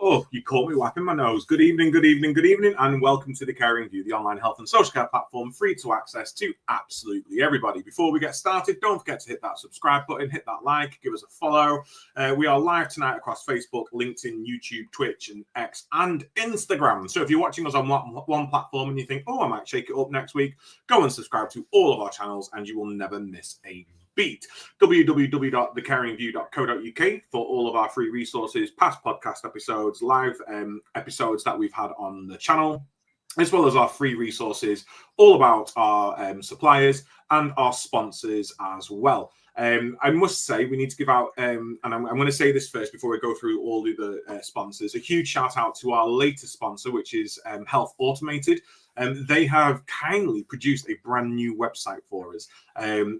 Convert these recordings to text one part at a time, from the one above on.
Oh, you caught me wiping my nose. Good evening, good evening, good evening, and welcome to The Caring View, the online health and social care platform free to access to absolutely everybody. Before we get started, don't forget to hit that subscribe button, hit that like, give us a follow. We are live tonight across Facebook, LinkedIn, YouTube, Twitch, and X, and Instagram. So if you're watching us on one platform and you think, oh, I might shake it up next week, go and subscribe to all of our channels and you will never miss a beat. www.thecaringview.co.uk for all of our free resources, past podcast episodes, live episodes that we've had on the channel, as well as our free resources all about our suppliers and our sponsors as well. I must say we need to give out, and I'm going to say this first before we go through all the other sponsors, a huge shout out to our latest sponsor, which is Health Automated. They have kindly produced a brand new website for us,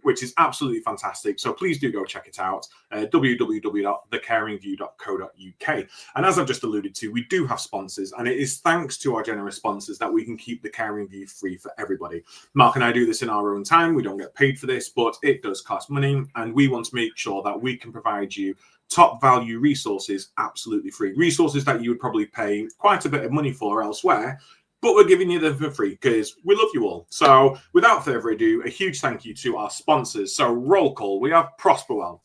which is absolutely fantastic. So please do go check it out, www.thecaringview.co.uk. And as I've just alluded to, we do have sponsors, and it is thanks to our generous sponsors that we can keep The Caring View free for everybody. Mark and I do this in our own time. We don't get paid for this, but it does cost money, and we want to make sure that we can provide you top value resources absolutely free. Resources that you would probably pay quite a bit of money for elsewhere, but we're giving you them for free because we love you all. So without further ado, a huge thank you to our sponsors. So roll call, we have Prosperwell,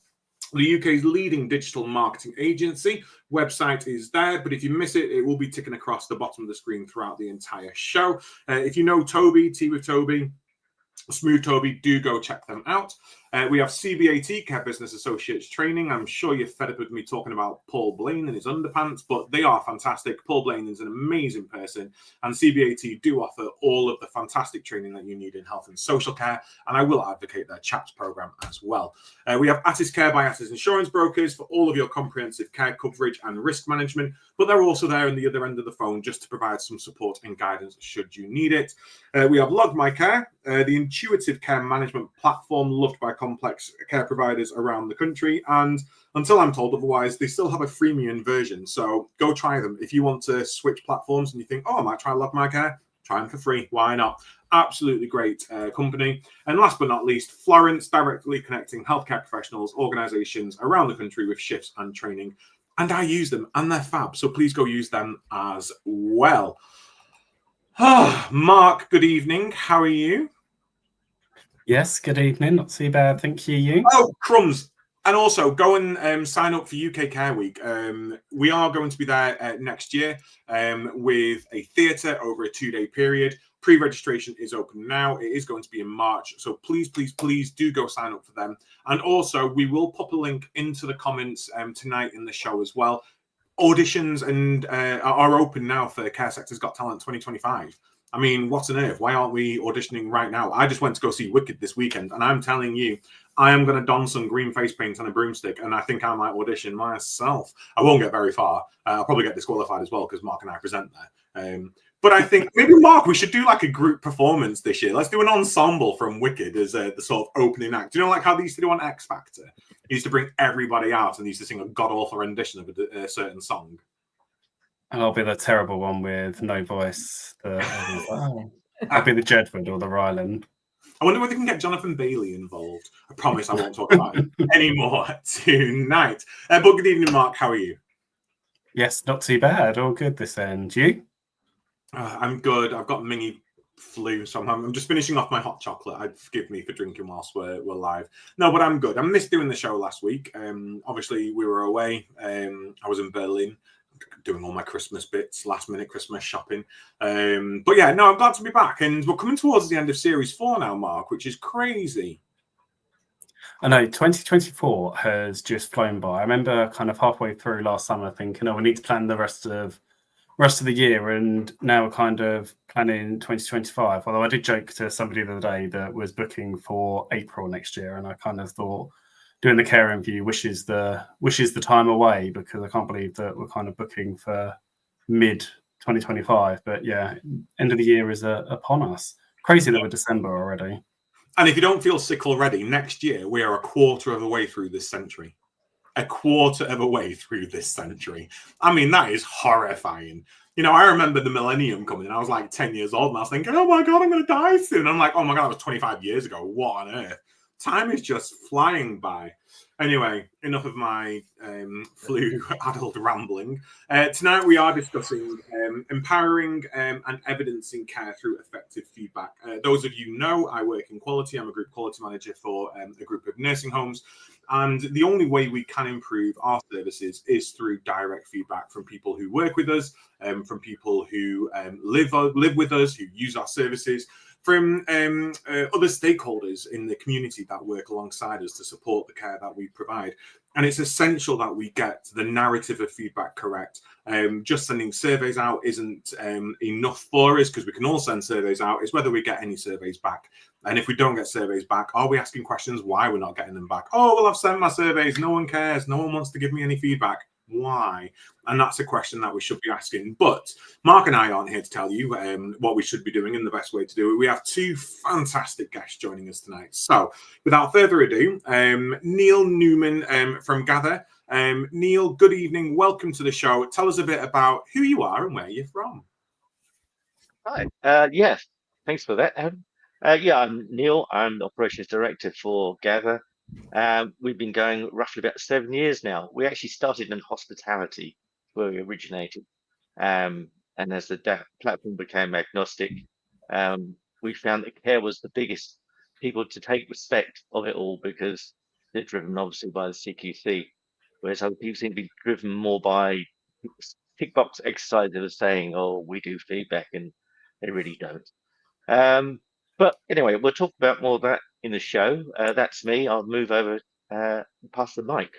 the UK's leading digital marketing agency. Website is there, but if you miss it, it will be ticking across the bottom of the screen throughout the entire show. If you know Toby, Tea with Toby, Smooth Toby, do go check them out. We have CBAT, Care Business Associates Training. I'm sure you're fed up with me talking about Paul Blaine and his underpants, but they are fantastic. Paul Blaine is an amazing person, and CBAT do offer all of the fantastic training that you need in health and social care, and I will advocate their CHAPS program as well. We have Attis Care by Attis Insurance Brokers for all of your comprehensive care coverage and risk management, but they're also there on the other end of the phone just to provide some support and guidance should you need it. We have Log My Care, the intuitive care management platform loved by complex care providers around the country, and until I'm told otherwise, they still have a freemium version, so go try them. If you want to switch platforms and you think, oh, I might try Log My Care, try them for free. Why not? Absolutely great company. And last but not least, Florence, directly connecting healthcare professionals, organizations around the country with shifts and training. And I use them, and they're fab, so please go use them as well. Mark, good evening. How are you? Yes, good evening. Not too bad, thank you. You? Oh, crumbs. And also, go and sign up for UK Care Week. We are going to be there next year with a theatre over a 2-day period. Pre-registration is open now. It is going to be in March. So please, please, please do go sign up for them. And also, we will pop a link into the comments tonight in the show as well. Auditions are open now for Care Sector's Got Talent 2025. I mean, what on earth? Why aren't we auditioning right now? I just went to go see Wicked this weekend, and I'm telling you, I am going to don some green face paint on a broomstick, and I think I might audition myself. I won't get very far. I'll probably get disqualified as well because Mark and I present there. But I think maybe, Mark, we should do like a group performance this year. Let's do an ensemble from Wicked as the sort of opening act. Do you know like how they used to do on X Factor? They used to bring everybody out and they used to sing a god-awful rendition of a certain song. And I'll be the terrible one with no voice. I'll be the Jedward or the Ryland. I wonder whether we can get Jonathan Bailey involved. I promise I won't talk about it anymore tonight. But good evening, Mark. How are you? Yes, not too bad. All good this end. You? I'm good. I've got mini flu, so I'm just finishing off my hot chocolate. Forgive me for drinking whilst we're live. No, but I'm good. I missed doing the show last week. Obviously, we were away. I was in Berlin doing all my Christmas bits, last minute Christmas shopping. But yeah, no, I'm glad to be back. And we're coming towards the end of Series 4 now, Mark, which is crazy. I know 2024 has just flown by. I remember kind of halfway through last summer thinking, oh, we need to plan the rest of the year, and now we're kind of planning 2025. Although I did joke to somebody the other day that was booking for April next year, and I kind of thought doing the Caring View wishes the time away, because I can't believe that we're kind of booking for mid 2025. But yeah, end of the year is upon us. Crazy that we're December already. And if you don't feel sick already, next year we are a quarter of the way through this century. A quarter of a way through this century. I mean, that is horrifying. You know, I remember the millennium coming, and I was like 10 years old, and I was thinking, oh my God, I'm going to die soon. I'm like, oh my God, that was 25 years ago. What on earth? Time is just flying by. Anyway, enough of my flu-addled rambling. Tonight we are discussing empowering and evidencing care through effective feedback. Those of you know, I work in quality. I'm a group quality manager for a group of nursing homes. And the only way we can improve our services is through direct feedback from people who work with us, from people who live with us, who use our services, from other stakeholders in the community that work alongside us to support the care that we provide. And it's essential that we get the narrative of feedback correct. Just sending surveys out isn't enough for us, because we can all send surveys out. It's whether we get any surveys back. And if we don't get surveys back, are we asking questions why we're not getting them back? Oh, well, I've sent my surveys. No one cares. No one wants to give me any feedback. Why? And that's a question that we should be asking. But Mark and I aren't here to tell you what we should be doing and the best way to do it. We have two fantastic guests joining us tonight. So without further ado, Neil Newman from Gather. Neil, good evening. Welcome to the show. Tell us a bit about who you are and where you're from. Hi. Yes, thanks for that, Adam. I'm Neil. I'm the Operations Director for Gather. We've been going roughly about 7 years now. We actually started in hospitality, where we originated. And as the platform became agnostic, we found that care was the biggest people to take respect of it all, because they're driven obviously by the CQC, whereas other people seem to be driven more by tick box exercises of saying, oh, we do feedback, and they really don't. But anyway, we'll talk about more of that in the show. That's me. I'll move over, pass the mic.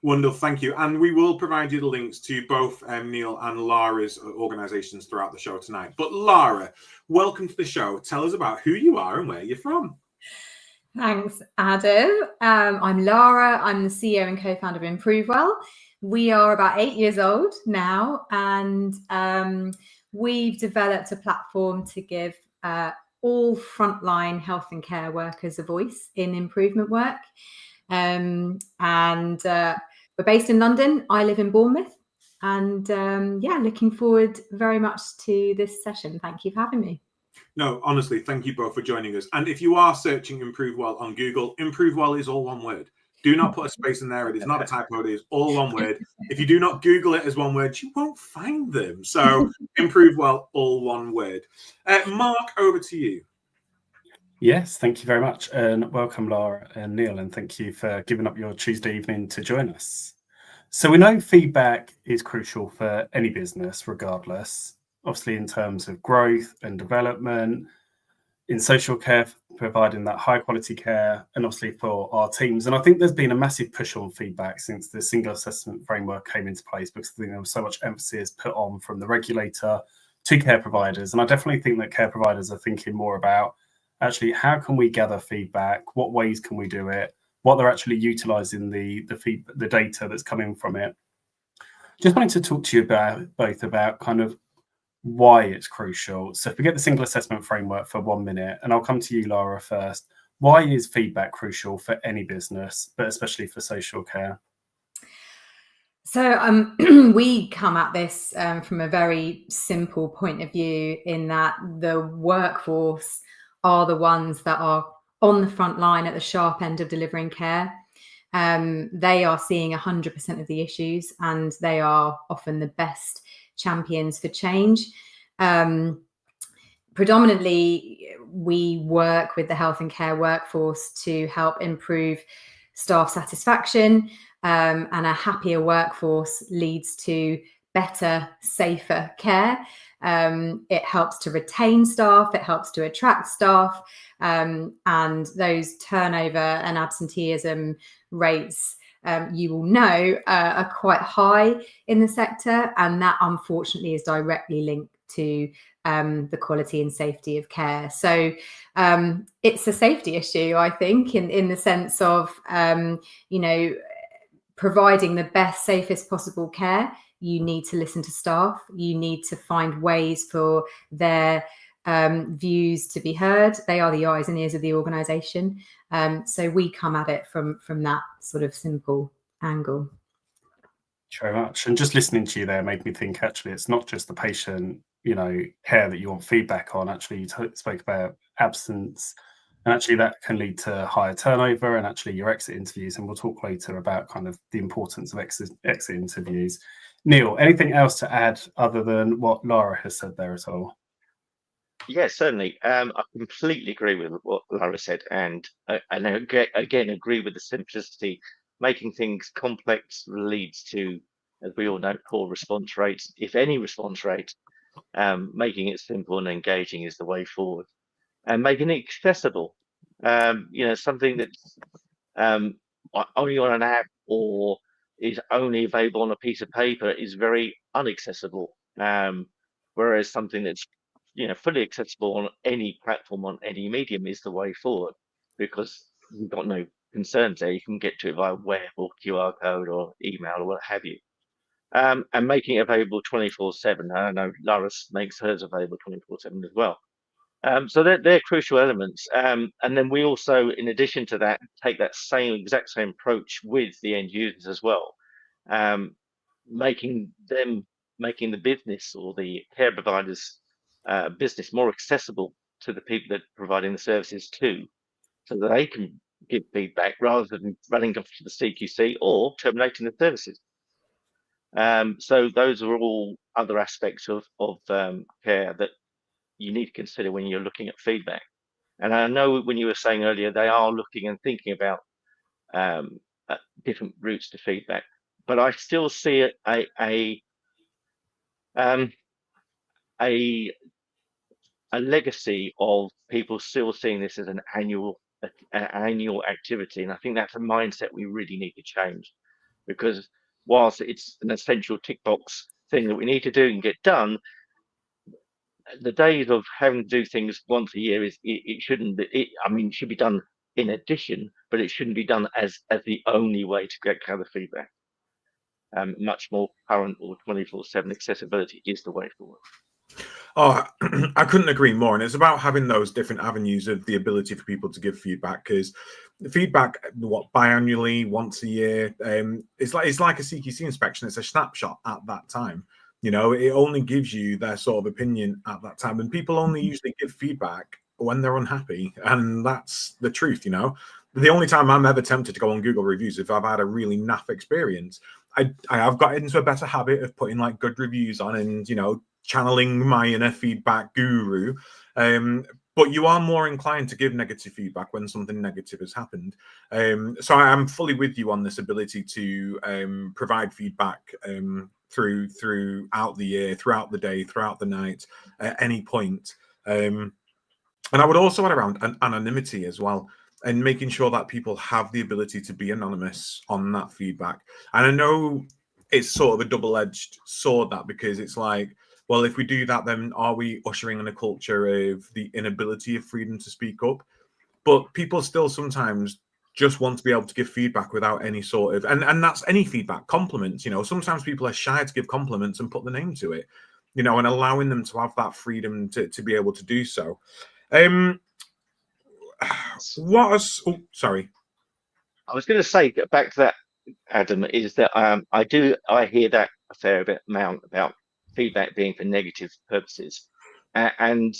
Wonderful, thank you. And we will provide you the links to both Neil and Lara's organisations throughout the show tonight. But Lara, welcome to the show. Tell us about who you are and where you're from. Thanks, Adam. I'm Lara. I'm the CEO and co-founder of Prosperwell. We are about 8 years old now, and we've developed a platform to give all frontline health and care workers a voice in improvement work. We're based in London. I live in Bournemouth. And looking forward very much to this session. Thank you for having me. No, honestly, thank you both for joining us. And if you are searching Prosperwell on Google, Prosperwell is all one word. Do not put a space in there. It is not a typo. It is all one word. If you do not Google it as one word, you won't find them. So Prosperwell, all one word. Mark, over to you. Yes, thank you very much. And welcome, Lara and Neil. And thank you for giving up your Tuesday evening to join us. So we know feedback is crucial for any business, regardless, obviously in terms of growth and development, in social care, providing that high quality care, and obviously for our teams. And I think there's been a massive push on feedback since the Single Assessment Framework came into place, because I think there was so much emphasis put on from the regulator to care providers. And I definitely think that care providers are thinking more about actually how can we gather feedback, what ways can we do it, what they're actually utilising the data that's coming from it. Just wanted to talk to you about kind of why it's crucial. So forget the Single Assessment Framework for 1 minute, and I'll come to you, Lara, first. Why is feedback crucial for any business, but especially for social care? So we come at this from a very simple point of view, in that the workforce are the ones that are on the front line at the sharp end of delivering care. They are seeing 100% of the issues, and they are often the best champions for change. Predominantly, we work with the health and care workforce to help improve staff satisfaction, and a happier workforce leads to better, safer care. It helps to retain staff, it helps to attract staff, and those turnover and absenteeism rates, you will know, are quite high in the sector, and that unfortunately is directly linked to the quality and safety of care. So it's a safety issue, I think, in the sense of providing the best, safest possible care. You need to listen to staff. You need to find ways for their views to be heard. They are the eyes and ears of the organisation. So we come at it from that sort of simple angle. Very much. And just listening to you there made me think, actually, it's not just the patient, care that you want feedback on. Actually, you spoke about absence And actually that can lead to higher turnover and actually your exit interviews. And we'll talk later about kind of the importance of exit interviews. Neil, anything else to add other than what Lara has said there at all? Yes, certainly. I completely agree with what Lara said, and I again agree with the simplicity. Making things complex leads to, as we all know, poor response rates, if any response rate. Making it simple and engaging is the way forward, and making it accessible. Something that's only on an app or is only available on a piece of paper is very inaccessible. Whereas something that's fully accessible on any platform, on any medium, is the way forward, because you've got no concerns there. You can get to it via web or QR code or email or what have you. And making it available 24/7. I know Laris makes hers available 24/7 as well. So they're crucial elements. And then we also, in addition to that, take that exact same approach with the end users as well, making the business or the care providers business more accessible to the people that are providing the services too, so that they can give feedback rather than running off to the CQC or terminating the services. So those are all other aspects of care that you need to consider when you're looking at feedback. And I know when you were saying earlier, they are looking and thinking about different routes to feedback, but I still see a legacy of people still seeing this as an annual activity, and I think that's a mindset we really need to change, because whilst it's an essential tick box thing that we need to do and get done, the days of having to do things once a year it shouldn't be. It should be done in addition, but it shouldn't be done as the only way to gather feedback. Much more current or 24/7 accessibility is the way forward. Oh, I couldn't agree more. And it's about having those different avenues of the ability for people to give feedback, because feedback, biannually, once a year, it's like a CQC inspection. It's a snapshot at that time. It only gives you their sort of opinion at that time. And people only usually give feedback when they're unhappy. And that's the truth, The only time I'm ever tempted to go on Google reviews if I've had a really naff experience. I have got into a better habit of putting like good reviews on and, channeling my inner feedback guru. But you are more inclined to give negative feedback when something negative has happened. So I'm fully with you on this ability to provide feedback throughout the year, throughout the day, throughout the night, at any point. And I would also add around anonymity as well, and making sure that people have the ability to be anonymous on that feedback. And I know it's sort of a double-edged sword, that, because it's like, well, if we do that, then are we ushering in a culture of the inability of freedom to speak up? But people still sometimes just want to be able to give feedback without any sort of, and that's any feedback, compliments. Sometimes people are shy to give compliments and put the name to it, and allowing them to have that freedom to be able to do so. Sorry. I was going to say, back to that, Adam, is that I hear that a fair amount about feedback being for negative purposes, and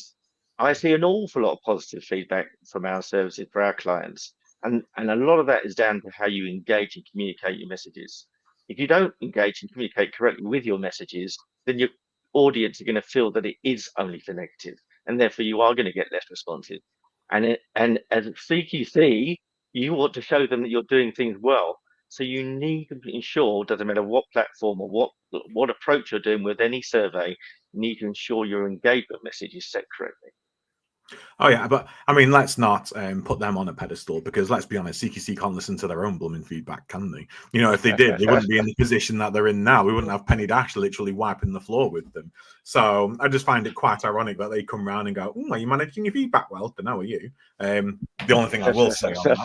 I see an awful lot of positive feedback from our services for our clients, and a lot of that is down to how you engage and communicate your messages. If you don't engage and communicate correctly with your messages, then your audience are going to feel that it is only for negative, and therefore you are going to get less responses. And as a CQC, you want to show them that you're doing things well. So you need to ensure, doesn't matter what platform or what approach you're doing with any survey, you need to ensure your engagement message is set correctly. Oh yeah, but let's not put them on a pedestal, because let's be honest, CQC can't listen to their own blooming feedback, can they? If they did, they wouldn't be in the position that they're in now. We wouldn't have Penny Dash literally wiping the floor with them. So I just find it quite ironic that they come around and go, "Are you managing your feedback well?" But no, are you? The only thing I will say on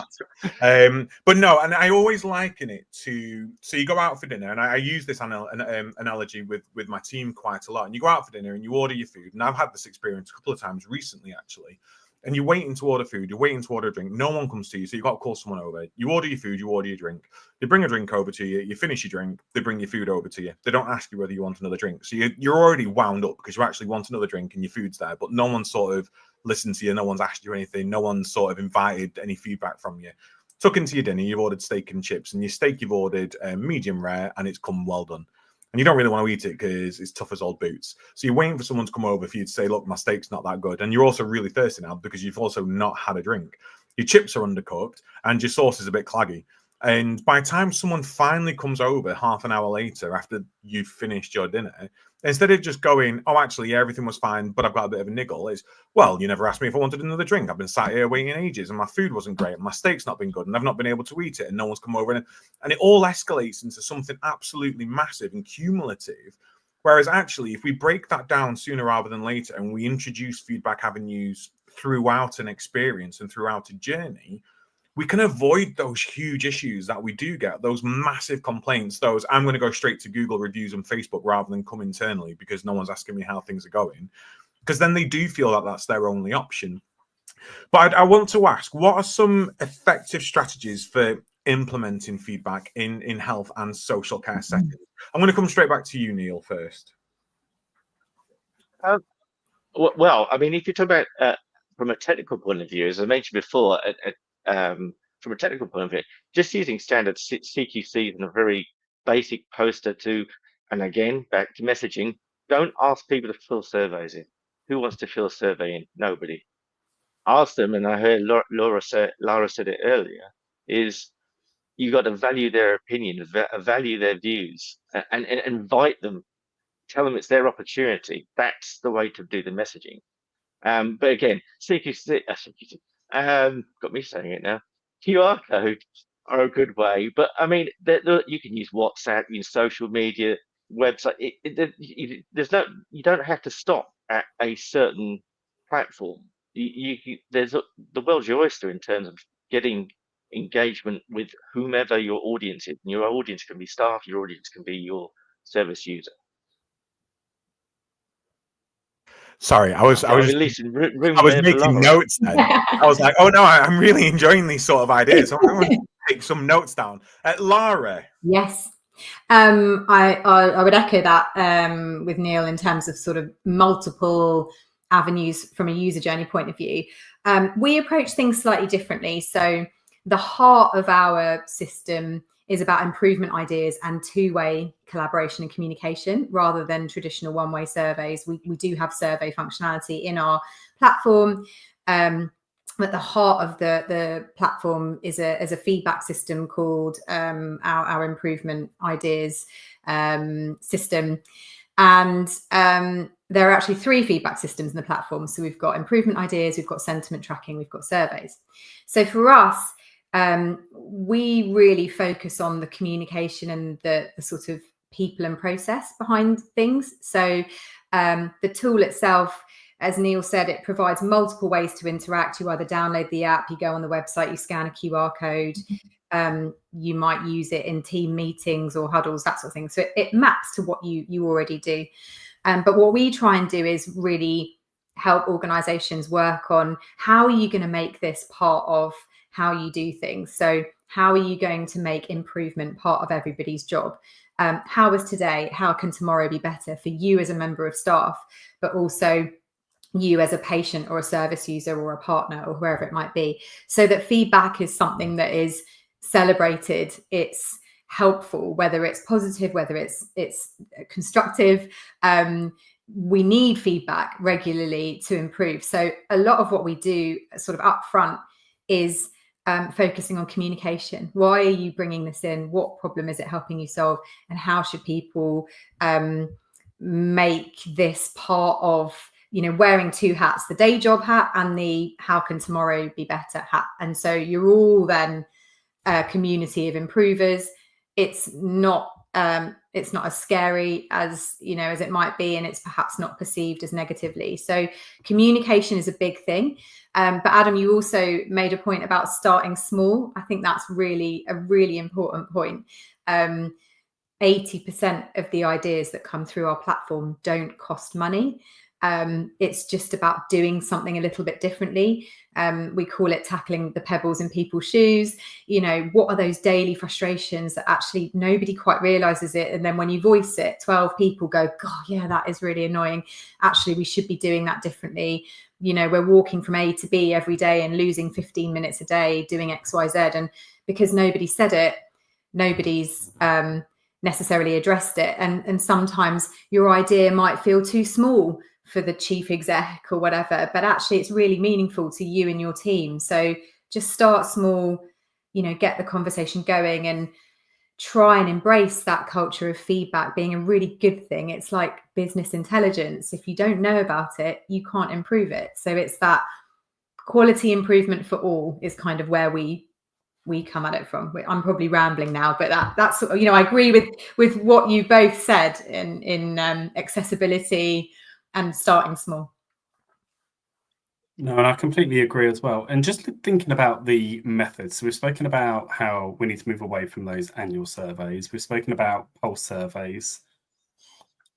that. But no, and I always liken it to, so you go out for dinner, and I use this analogy with my team quite a lot. And you go out for dinner and you order your food, and I've had this experience a couple of times recently, actually. and you're waiting to order food, you're waiting to order a drink, no one comes to you, so you've got to call someone over. You order your food, you order your drink. They bring a drink over to you, you finish your drink, they bring your food over to you. They don't ask you whether you want another drink. So you're already wound up because you actually want another drink and your food's there, but no one sort of listened to you, no one's asked you anything, no one's sort of invited any feedback from you. Took into your dinner, you've ordered steak and chips, and your steak you've ordered medium rare, and it's come well done. And you don't really want to eat it because it's tough as old boots. So you're waiting for someone to come over for you to say, look, my steak's not that good. And you're also really thirsty now because you've also not had a drink. Your chips are undercooked and your sauce is a bit claggy. And by the time someone finally comes over half an hour later after you've finished your dinner, instead of just going, oh, actually, yeah, everything was fine, but I've got a bit of a niggle, it's, well, you never asked me if I wanted another drink. I've been sat here waiting ages and my food wasn't great and my steak's not been good and I've not been able to eat it and no one's come over. And it all escalates into something absolutely massive and cumulative. Whereas actually, if we break that down sooner rather than later and we introduce feedback avenues throughout an experience and throughout a journey, we can avoid those huge issues that we do get, those massive complaints, those I'm going to go straight to Google reviews and Facebook rather than come internally because no one's asking me how things are going, because then they do feel that that's their only option. But I want to ask, what are some effective strategies for implementing feedback in health and social care settings? I'm going to come straight back to you, Neil, first. Well, I mean, if you talk about from a technical point of view, as I mentioned before, from a technical point of view, just using standard CQC and a very basic poster to, and again, back to messaging, don't ask people to fill surveys in. Who wants to fill a survey in? Nobody. Ask them, and I heard Lara said it earlier, is you got to value their opinion, value their views, and invite them, tell them it's their opportunity. That's the way to do the messaging. But again, CQC, got me saying it now. QR codes are a good way, but I mean, you can use WhatsApp, use social media, website. You don't have to stop at a certain platform. The world's your oyster in terms of getting engagement with whomever your audience is. And your audience can be staff, your audience can be your service user. Sorry, I was making notes then. I was like, oh no, I'm really enjoying these sort of ideas. So I'm going to take some notes down. Lara. Yes. I would echo that with Neil in terms of sort of multiple avenues from a user journey point of view. We approach things slightly differently. So the heart of our system is about improvement ideas and two-way collaboration and communication rather than traditional one-way surveys. We do have survey functionality in our platform, but the heart of the platform is a feedback system called our improvement ideas system. And there are actually 3 feedback systems in the platform. So we've got improvement ideas, we've got sentiment tracking, we've got surveys. So for us, we really focus on the communication and the sort of people and process behind things. So the tool itself, as Neil said, it provides multiple ways to interact. You either download the app, you go on the website, you scan a QR code, you might use it in team meetings or huddles, that sort of thing. So it maps to what you already do. But what we try and do is really help organizations work on how are you going to make this part of how you do things. So how are you going to make improvement part of everybody's job? How is today? How can tomorrow be better for you as a member of staff, but also you as a patient or a service user or a partner or whoever it might be, so that feedback is something that is celebrated, it's helpful, whether it's positive, whether it's constructive. We need feedback regularly to improve. So a lot of what we do sort of upfront is focusing on communication. Why are you bringing this in? What problem is it helping you solve? And how should people make this part of, wearing 2 hats, the day job hat and the how can tomorrow be better hat. And so you're all then a community of improvers. It's not as scary as it might be, and it's perhaps not perceived as negatively. So communication is a big thing. But Adam, you also made a point about starting small. I think that's really a really important point. 80% of the ideas that come through our platform don't cost money. It's just about doing something a little bit differently. We call it tackling the pebbles in people's shoes. You know, what are those daily frustrations that actually nobody quite realizes it? And then when you voice it, 12 people go, God, yeah, that is really annoying. Actually, we should be doing that differently. You know, we're walking from A to B every day and losing 15 minutes a day doing X, Y, Z. And because nobody said it, nobody's necessarily addressed it. And sometimes your idea might feel too small for the chief exec or whatever, but actually it's really meaningful to you and your team. So just start small, you know, get the conversation going and try and embrace that culture of feedback being a really good thing. It's like business intelligence. If you don't know about it, you can't improve it. So it's that quality improvement for all is kind of where we come at it from. I'm probably rambling now, but that's, you know, I agree with what you both said in accessibility and starting small. No, and I completely agree as well. And just thinking about the methods, so we've spoken about how we need to move away from those annual surveys. We've spoken about pulse surveys.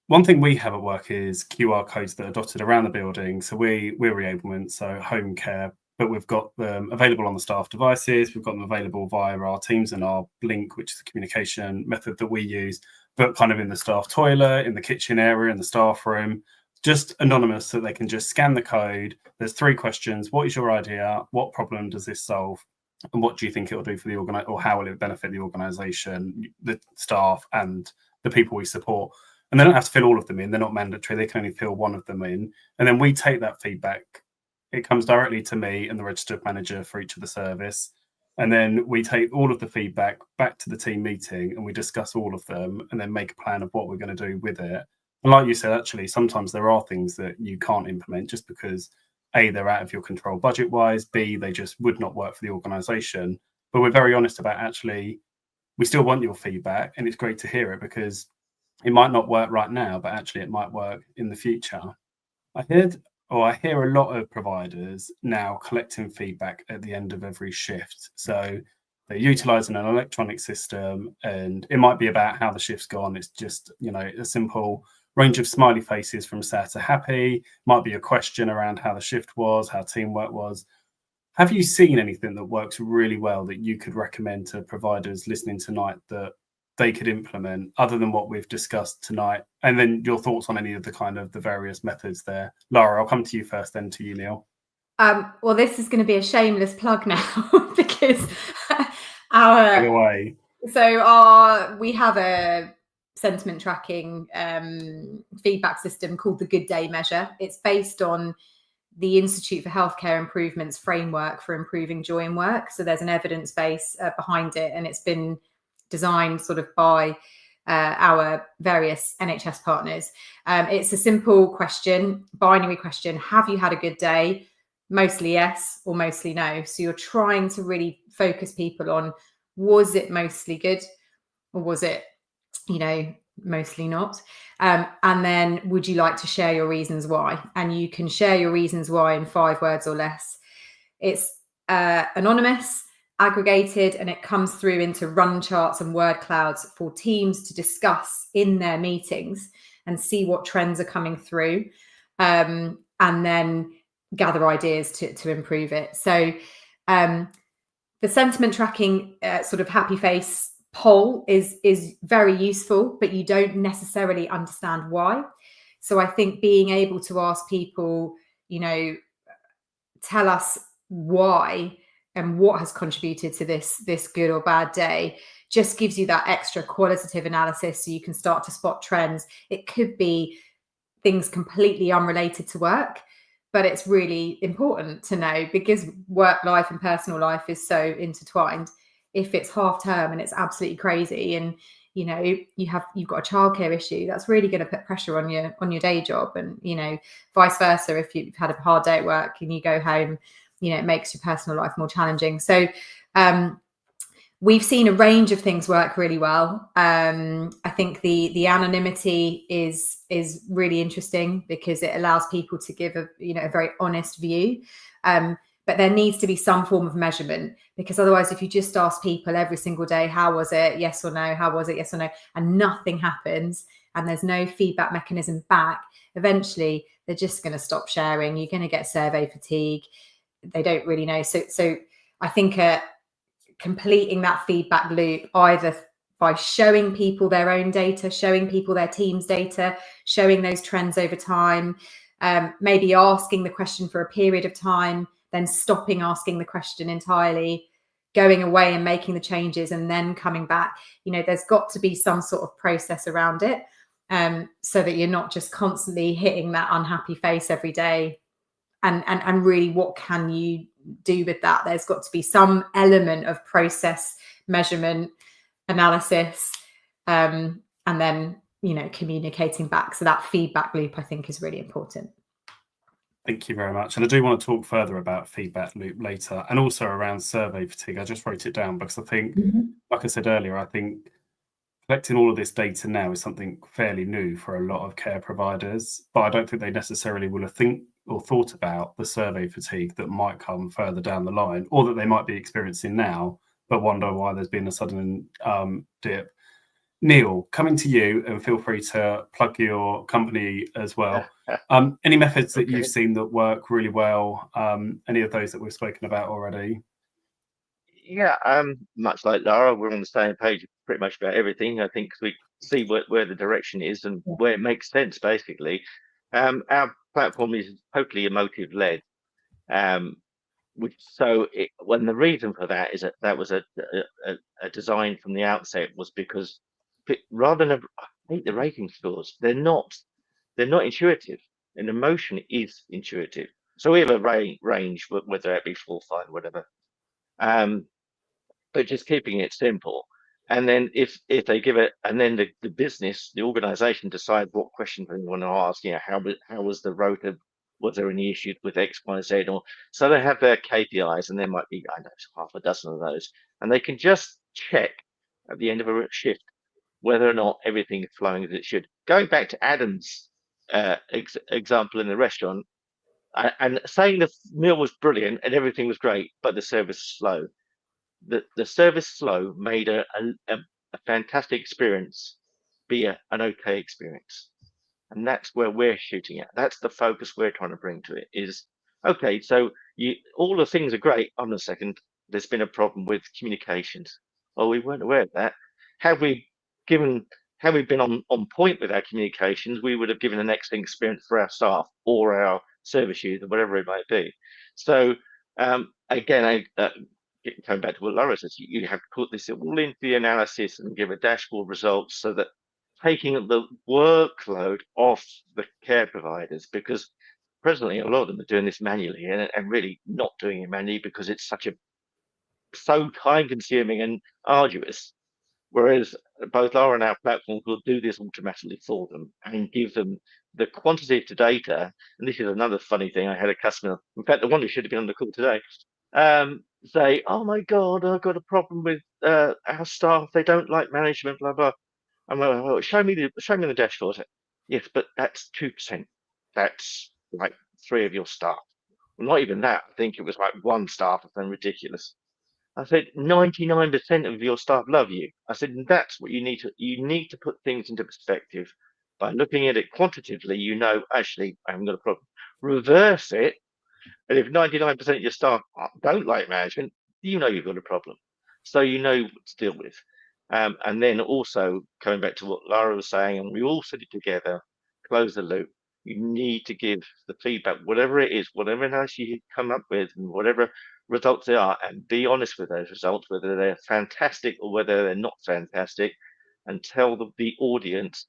One thing we have at work is QR codes that are dotted around the building. So we're reablement, so home care, but we've got them available on the staff devices. We've got them available via our Teams and our Blink, which is the communication method that we use, but kind of in the staff toilet, in the kitchen area, in the staff room. Just anonymous, so they can just scan the code. There's 3 questions. What is your idea? What problem does this solve? And what do you think it will do for the organization, or how will it benefit the organization, the staff, and the people we support? And they don't have to fill all of them in. They're not mandatory. They can only fill one of them in. And then we take that feedback. It comes directly to me and the registered manager for each of the service. And then we take all of the feedback back to the team meeting and we discuss all of them and then make a plan of what we're going to do with it. And like you said, actually, sometimes there are things that you can't implement just because A, they're out of your control budget-wise, B, they just would not work for the organisation. But we're very honest about actually, we still want your feedback and it's great to hear it because it might not work right now, but actually it might work in the future. I hear a lot of providers now collecting feedback at the end of every shift. So they're utilising an electronic system and it might be about how the shift's gone. It's just, you know, a simple range of smiley faces from sad to happy, might be a question around how the shift was, how teamwork was. Have you seen anything that works really well that you could recommend to providers listening tonight that they could implement other than what we've discussed tonight? And then your thoughts on any of the kind of the various methods there. Lara, I'll come to you first, then to you, Neil. Well, this is going to be a shameless plug now because we have a sentiment tracking feedback system called the Good Day Measure. It's based on the Institute for Healthcare Improvement's framework for improving joy in work. So there's an evidence base behind it, and it's been designed sort of by our various NHS partners. It's a simple question, binary question. Have you had a good day? Mostly yes or mostly no. So you're trying to really focus people on, was it mostly good or was it, you know, mostly not? And then would you like to share your reasons why? And you can share your reasons why in 5 words or less. It's anonymous, aggregated, and it comes through into run charts and word clouds for teams to discuss in their meetings and see what trends are coming through, and then gather ideas to improve it. So the sentiment tracking sort of happy face poll is very useful, but you don't necessarily understand why. So I think being able to ask people, you know, tell us why and what has contributed to this good or bad day just gives you that extra qualitative analysis so you can start to spot trends. It could be things completely unrelated to work, but it's really important to know because work life and personal life is so intertwined. If it's half term and it's absolutely crazy and, you know, you've got a childcare issue, that's really going to put pressure on your day job. And, you know, vice versa, if you've had a hard day at work and you go home, you know, it makes your personal life more challenging. So we've seen a range of things work really well. I think the anonymity is really interesting because it allows people to give a very honest view. But there needs to be some form of measurement, because otherwise, if you just ask people every single day, how was it? Yes or no? How was it? Yes or no? And nothing happens. and there's no feedback mechanism back, eventually they're just going to stop sharing. You're going to get survey fatigue. They don't really know. So I think completing that feedback loop, either by showing people their own data, showing people their team's data, showing those trends over time, maybe asking the question for a period of time, then stopping asking the question entirely, going away and making the changes, and then coming back. There's got to be some sort of process around it, so that you're not just constantly hitting that unhappy face every day. And really, what can you do with that? There's got to be some element of process, measurement, analysis, and then communicating back. So that feedback loop, I think, is really important. Thank you very much. And I do want to talk further about feedback loop later, and also around survey fatigue. I just wrote it down because I think, like I said earlier, I think collecting all of this data now is something fairly new for a lot of care providers, but I don't think they necessarily will have thought about the survey fatigue that might come further down the line, or that they might be experiencing now, but wonder why there's been a sudden dip. Neil, coming to you, and feel free to plug your company as well. Any methods that you've seen that work really well? Any of those that we've spoken about already? Yeah, much like Lara, we're on the same page pretty much about everything. I think we see where the direction is and where it makes sense, basically. Our platform is totally emotive led. When the reason for that is that was a design from the outset, was because rather than I hate the rating scores, they're not intuitive, and emotion is intuitive. So we have a range, whether it be 4, 5, whatever. But just keeping it simple. And then if they give it, and then the business, the organization decide what questions they want to ask, how was the rota? Was there any issues with X, Y, Z? Or so they have their KPIs, and there might be, I know, half a dozen of those, and they can just check at the end of a shift whether or not everything is flowing as it should. Going back to Adam's example in the restaurant, and saying the meal was brilliant and everything was great, but the service was slow. The service slow made a fantastic experience be an okay experience. And that's where we're shooting at. That's the focus we're trying to bring to it is, okay, so all the things are great. On a second, there's been a problem with communications. Oh, we weren't aware of that. Had we been on point with our communications, we would have given an excellent experience for our staff or our service user, whatever it might be. So again, coming back to what Laura says, you have to put this all into the analysis and give a dashboard results, so that taking the workload off the care providers, because presently a lot of them are doing this manually and really not doing it manually because it's so time consuming and arduous. Whereas both Lara and our platform will do this automatically for them and give them the quantity of data. And this is another funny thing. I had a customer, in fact, the one who should have been on the call today, say, "Oh my God, I've got a problem with our staff. They don't like management, blah blah." I'm like, "Well, show me the dashboard." Yes, but that's 2%. That's like 3 of your staff. Well, not even that. I think it was like 1 staff or something ridiculous. I said 99% of your staff love you. I said, and that's what you need to put things into perspective by looking at it quantitatively. Actually, I haven't got a problem. Reverse it, and if 99% of your staff don't like management, you've got a problem. So what to deal with. And then also coming back to what Lara was saying, and we all said it together, close the loop. You need to give the feedback, whatever it is, whatever analysis you come up with, and whatever results they are, and be honest with those results, whether they're fantastic or whether they're not fantastic, and tell the audience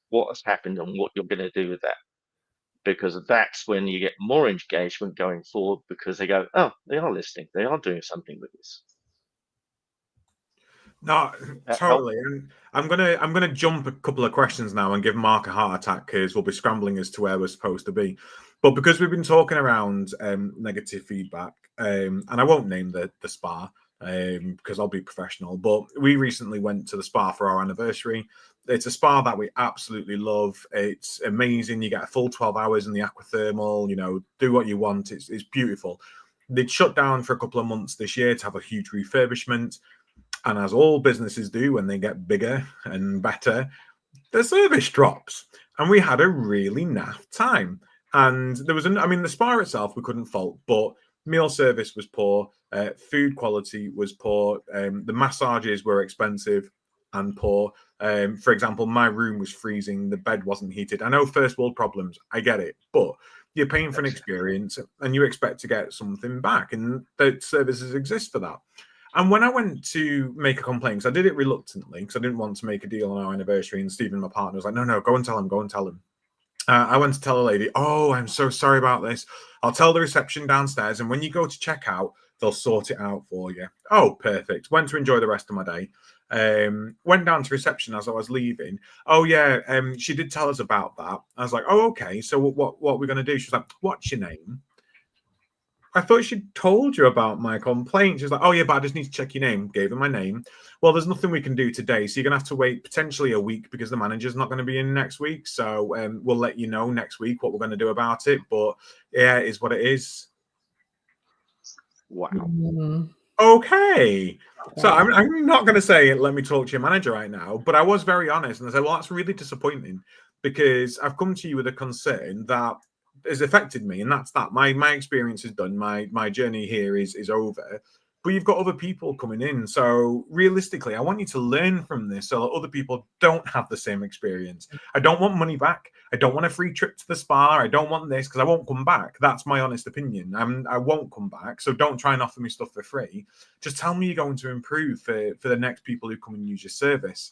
what has happened and what you're going to do with that. Because that's when you get more engagement going forward, because they go, oh, they are listening, they are doing something with this. No, totally. And I'm gonna jump a couple of questions now and give Mark a heart attack, because we'll be scrambling as to where we're supposed to be. But because we've been talking around negative feedback, and I won't name the spa because I'll be professional, but we recently went to the spa for our anniversary. It's a spa that we absolutely love. It's amazing. You get a full 12 hours in the aquathermal, do what you want. It's beautiful. They'd shut down for a couple of months this year to have a huge refurbishment. And as all businesses do when they get bigger and better, the service drops, and we had a really naff time. And there was, the spa itself we couldn't fault, but meal service was poor, food quality was poor, the massages were expensive and poor. For example, my room was freezing, the bed wasn't heated. I know first world problems, I get it, but you're paying for an experience and you expect to get something back, and the services exist for that. And when I went to make a complaint, because I did it reluctantly, because I didn't want to make a deal on our anniversary, and Stephen, my partner, was like, no, go and tell him. I went to tell a lady, oh, I'm so sorry about this. I'll tell the reception downstairs, and when you go to check out, they'll sort it out for you. Oh, perfect. Went to enjoy the rest of my day. Went down to reception as I was leaving. Oh, yeah, she did tell us about that. I was like, oh, okay, so what are we going to do? She was like, what's your name? I thought she'd told you about my complaint. She was like, oh, yeah, but I just need to check your name. Gave her my name. Well, there's nothing we can do today, so you're going to have to wait potentially a week because the manager's not going to be in next week. So we'll let you know next week what we're going to do about it. But yeah, it is what it is. Wow. Okay. So I'm not going to say, let me talk to your manager right now, but I was very honest. And I said, well, that's really disappointing because I've come to you with a concern that has affected me, and that's that. My experience is done. My journey here is over. But you've got other people coming in. So realistically, I want you to learn from this so that other people don't have the same experience. I don't want money back. I don't want a free trip to the spa. I don't want this because I won't come back. That's my honest opinion. I won't come back. So don't try and offer me stuff for free. Just tell me you're going to improve for the next people who come and use your service.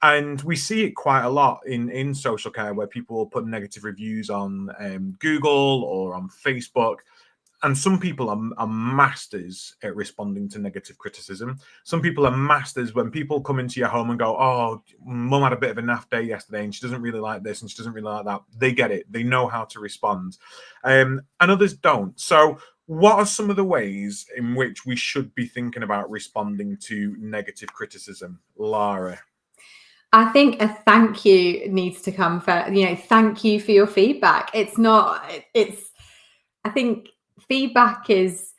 And we see it quite a lot in social care where people will put negative reviews on Google or on Facebook. And some people are masters at responding to negative criticism. Some people are masters when people come into your home and go, oh, mum had a bit of a naff day yesterday and she doesn't really like this and she doesn't really like that. They get it. They know how to respond. And others don't. So what are some of the ways in which we should be thinking about responding to negative criticism? Lara? I think a thank you needs to come first. Thank you for your feedback. I think feedback is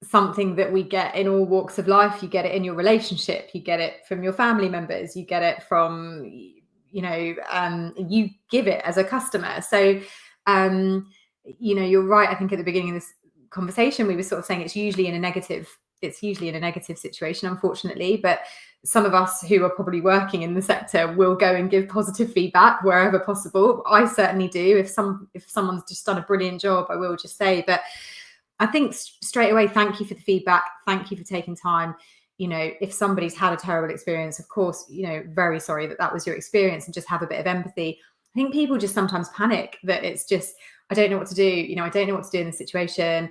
something that we get in all walks of life. You get it in your relationship, you get it from your family members, you get it from, you give it as a customer. So, you're right. I think at the beginning of this conversation, we were sort of saying it's usually in a negative situation, unfortunately, but some of us who are probably working in the sector will go and give positive feedback wherever possible. I certainly do. If someone's just done a brilliant job, I will just say. But I think straight away, thank you for the feedback. Thank you for taking time. If somebody's had a terrible experience, of course, very sorry that was your experience, and just have a bit of empathy. I think people just sometimes panic that it's just, I don't know what to do. I don't know what to do in this situation.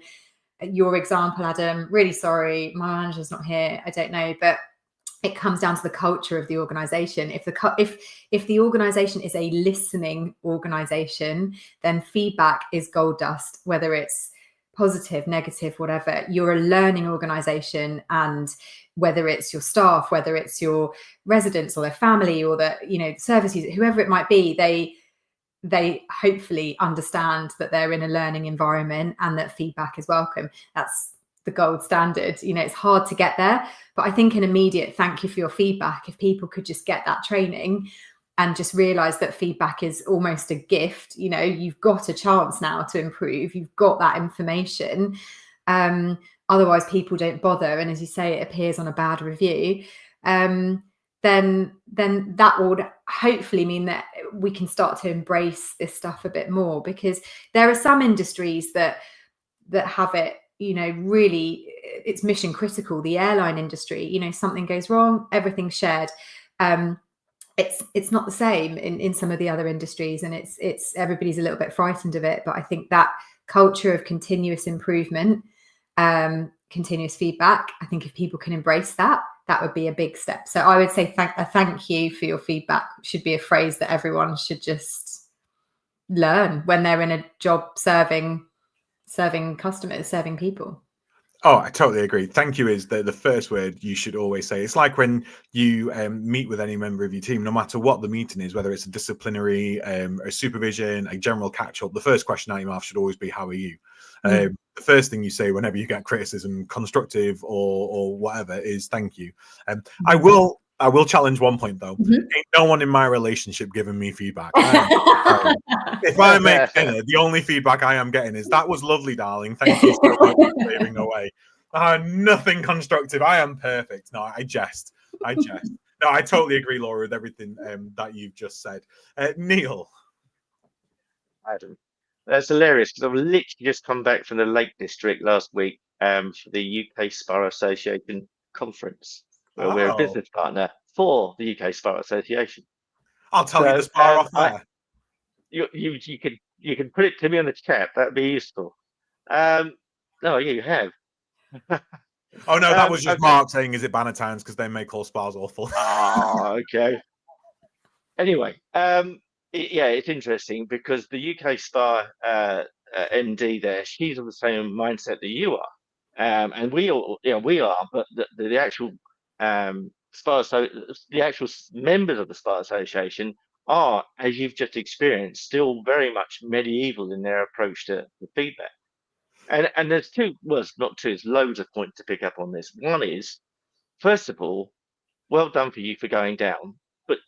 Your example, Adam, really sorry, my manager's not here. I don't know, but it comes down to the culture of the organization. If the organization is a listening organization, then feedback is gold dust, whether it's positive, negative, whatever. You're a learning organization, and whether it's your staff, whether it's your residents or their family or the service user, whoever it might be, they hopefully understand that they're in a learning environment and that feedback is welcome. That's the gold standard. It's hard to get there, but I think an immediate thank you for your feedback, if people could just get that training and just realize that feedback is almost a gift. You've got a chance now to improve. You've got that information. Otherwise people don't bother. And as you say, it appears on a bad review. Then that would hopefully mean that we can start to embrace this stuff a bit more, because there are some industries that have it, really, it's mission critical. The airline industry, something goes wrong, everything's shared. It's not the same in some of the other industries, and it's everybody's a little bit frightened of it. But I think that culture of continuous improvement, continuous feedback, I think if people can embrace that would be a big step. So I would say thank you for your feedback should be a phrase that everyone should just learn when they're in a job serving customers, serving people. Oh, I totally agree. Thank you is the first word you should always say. It's like when you meet with any member of your team, no matter what the meeting is, whether it's a disciplinary, a supervision, a general catch-up, the first question out of your mouth should always be, how are you? The first thing you say whenever you get criticism, constructive or whatever, is thank you. I will I will challenge one point though. Ain't no one in my relationship giving me feedback. If I make dinner, the only feedback I am getting is that was lovely, darling. Thank you so much for slaving away. Nothing constructive. I am perfect. No, I jest. No, I totally agree, Laura, with everything that you've just said. Neil. Adam. That's hilarious because I've literally just come back from the Lake District last week for the UK Spa Association conference, where we're a business partner for the UK Spa Association. I'll tell you the spa off there. You can put it to me on the chat. That'd be useful. No, yeah, you have. Oh no, that was just Mark saying, "Is it banner times?" Because they make all spas awful. Oh, okay. Anyway, yeah, it's interesting because the UK Spa MD there, she's of the same mindset that you are, and we all, we are. But the actual spa, so the actual members of the Spa Association are, as you've just experienced, still very much medieval in their approach to the feedback. And there's two, well, it's not two, there's loads of points to pick up on this. One is, first of all, well done for you for going down. But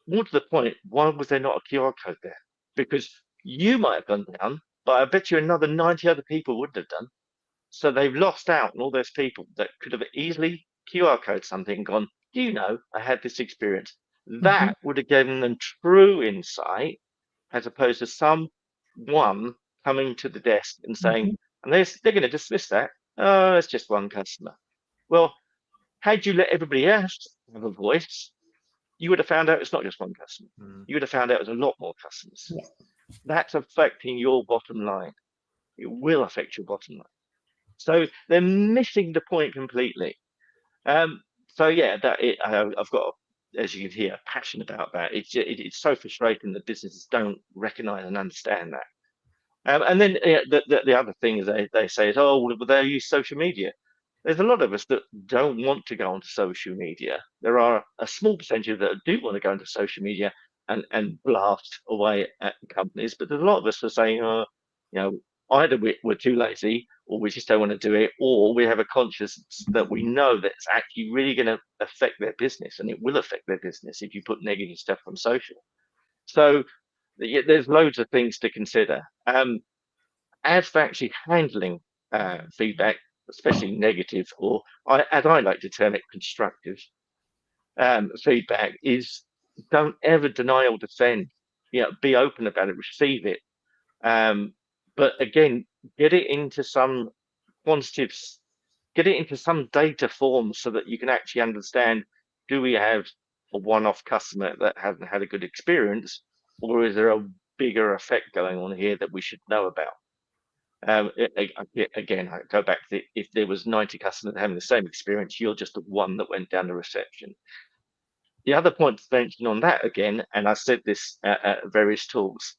more to the point, why was there not a QR code there? Because you might have gone down, but I bet you another 90 other people wouldn't have done. So they've lost out on all those people that could have easily QR code something and gone, do you know, I had this experience. That would have given them true insight, as opposed to someone coming to the desk and saying, and they're going to dismiss that. Oh, it's just one customer. Well, had you let everybody else have a voice, you would have found out it's not just one customer. You would have found out it's a lot more customers. Yeah. That's affecting your bottom line. It will affect your bottom line. So they're missing the point completely. So yeah, I've got, as you can hear, passion about that. It's so frustrating that businesses don't recognise and understand that. And then the other thing is they say is, oh, well, they use social media. There's a lot of us that don't want to go onto social media. There are a small percentage that do want to go into social media and blast away at companies, but there's a lot of us that are saying, either we're too lazy, or we just don't want to do it, or we have a conscience that we know that it's actually really going to affect their business, and it will affect their business if you put negative stuff on social. So there's loads of things to consider. As for actually handling feedback, especially negative, or as I like to term it, constructive feedback, is don't ever deny or defend. Be open about it, receive it. But again, get it into some quantitatives, get it into some data form so that you can actually understand, do we have a one-off customer that hasn't had a good experience, or is there a bigger effect going on here that we should know about? Again, I go back to if there was 90 customers having the same experience, you're just the one that went down the reception. The other point to mention on that again, and I said this at various talks,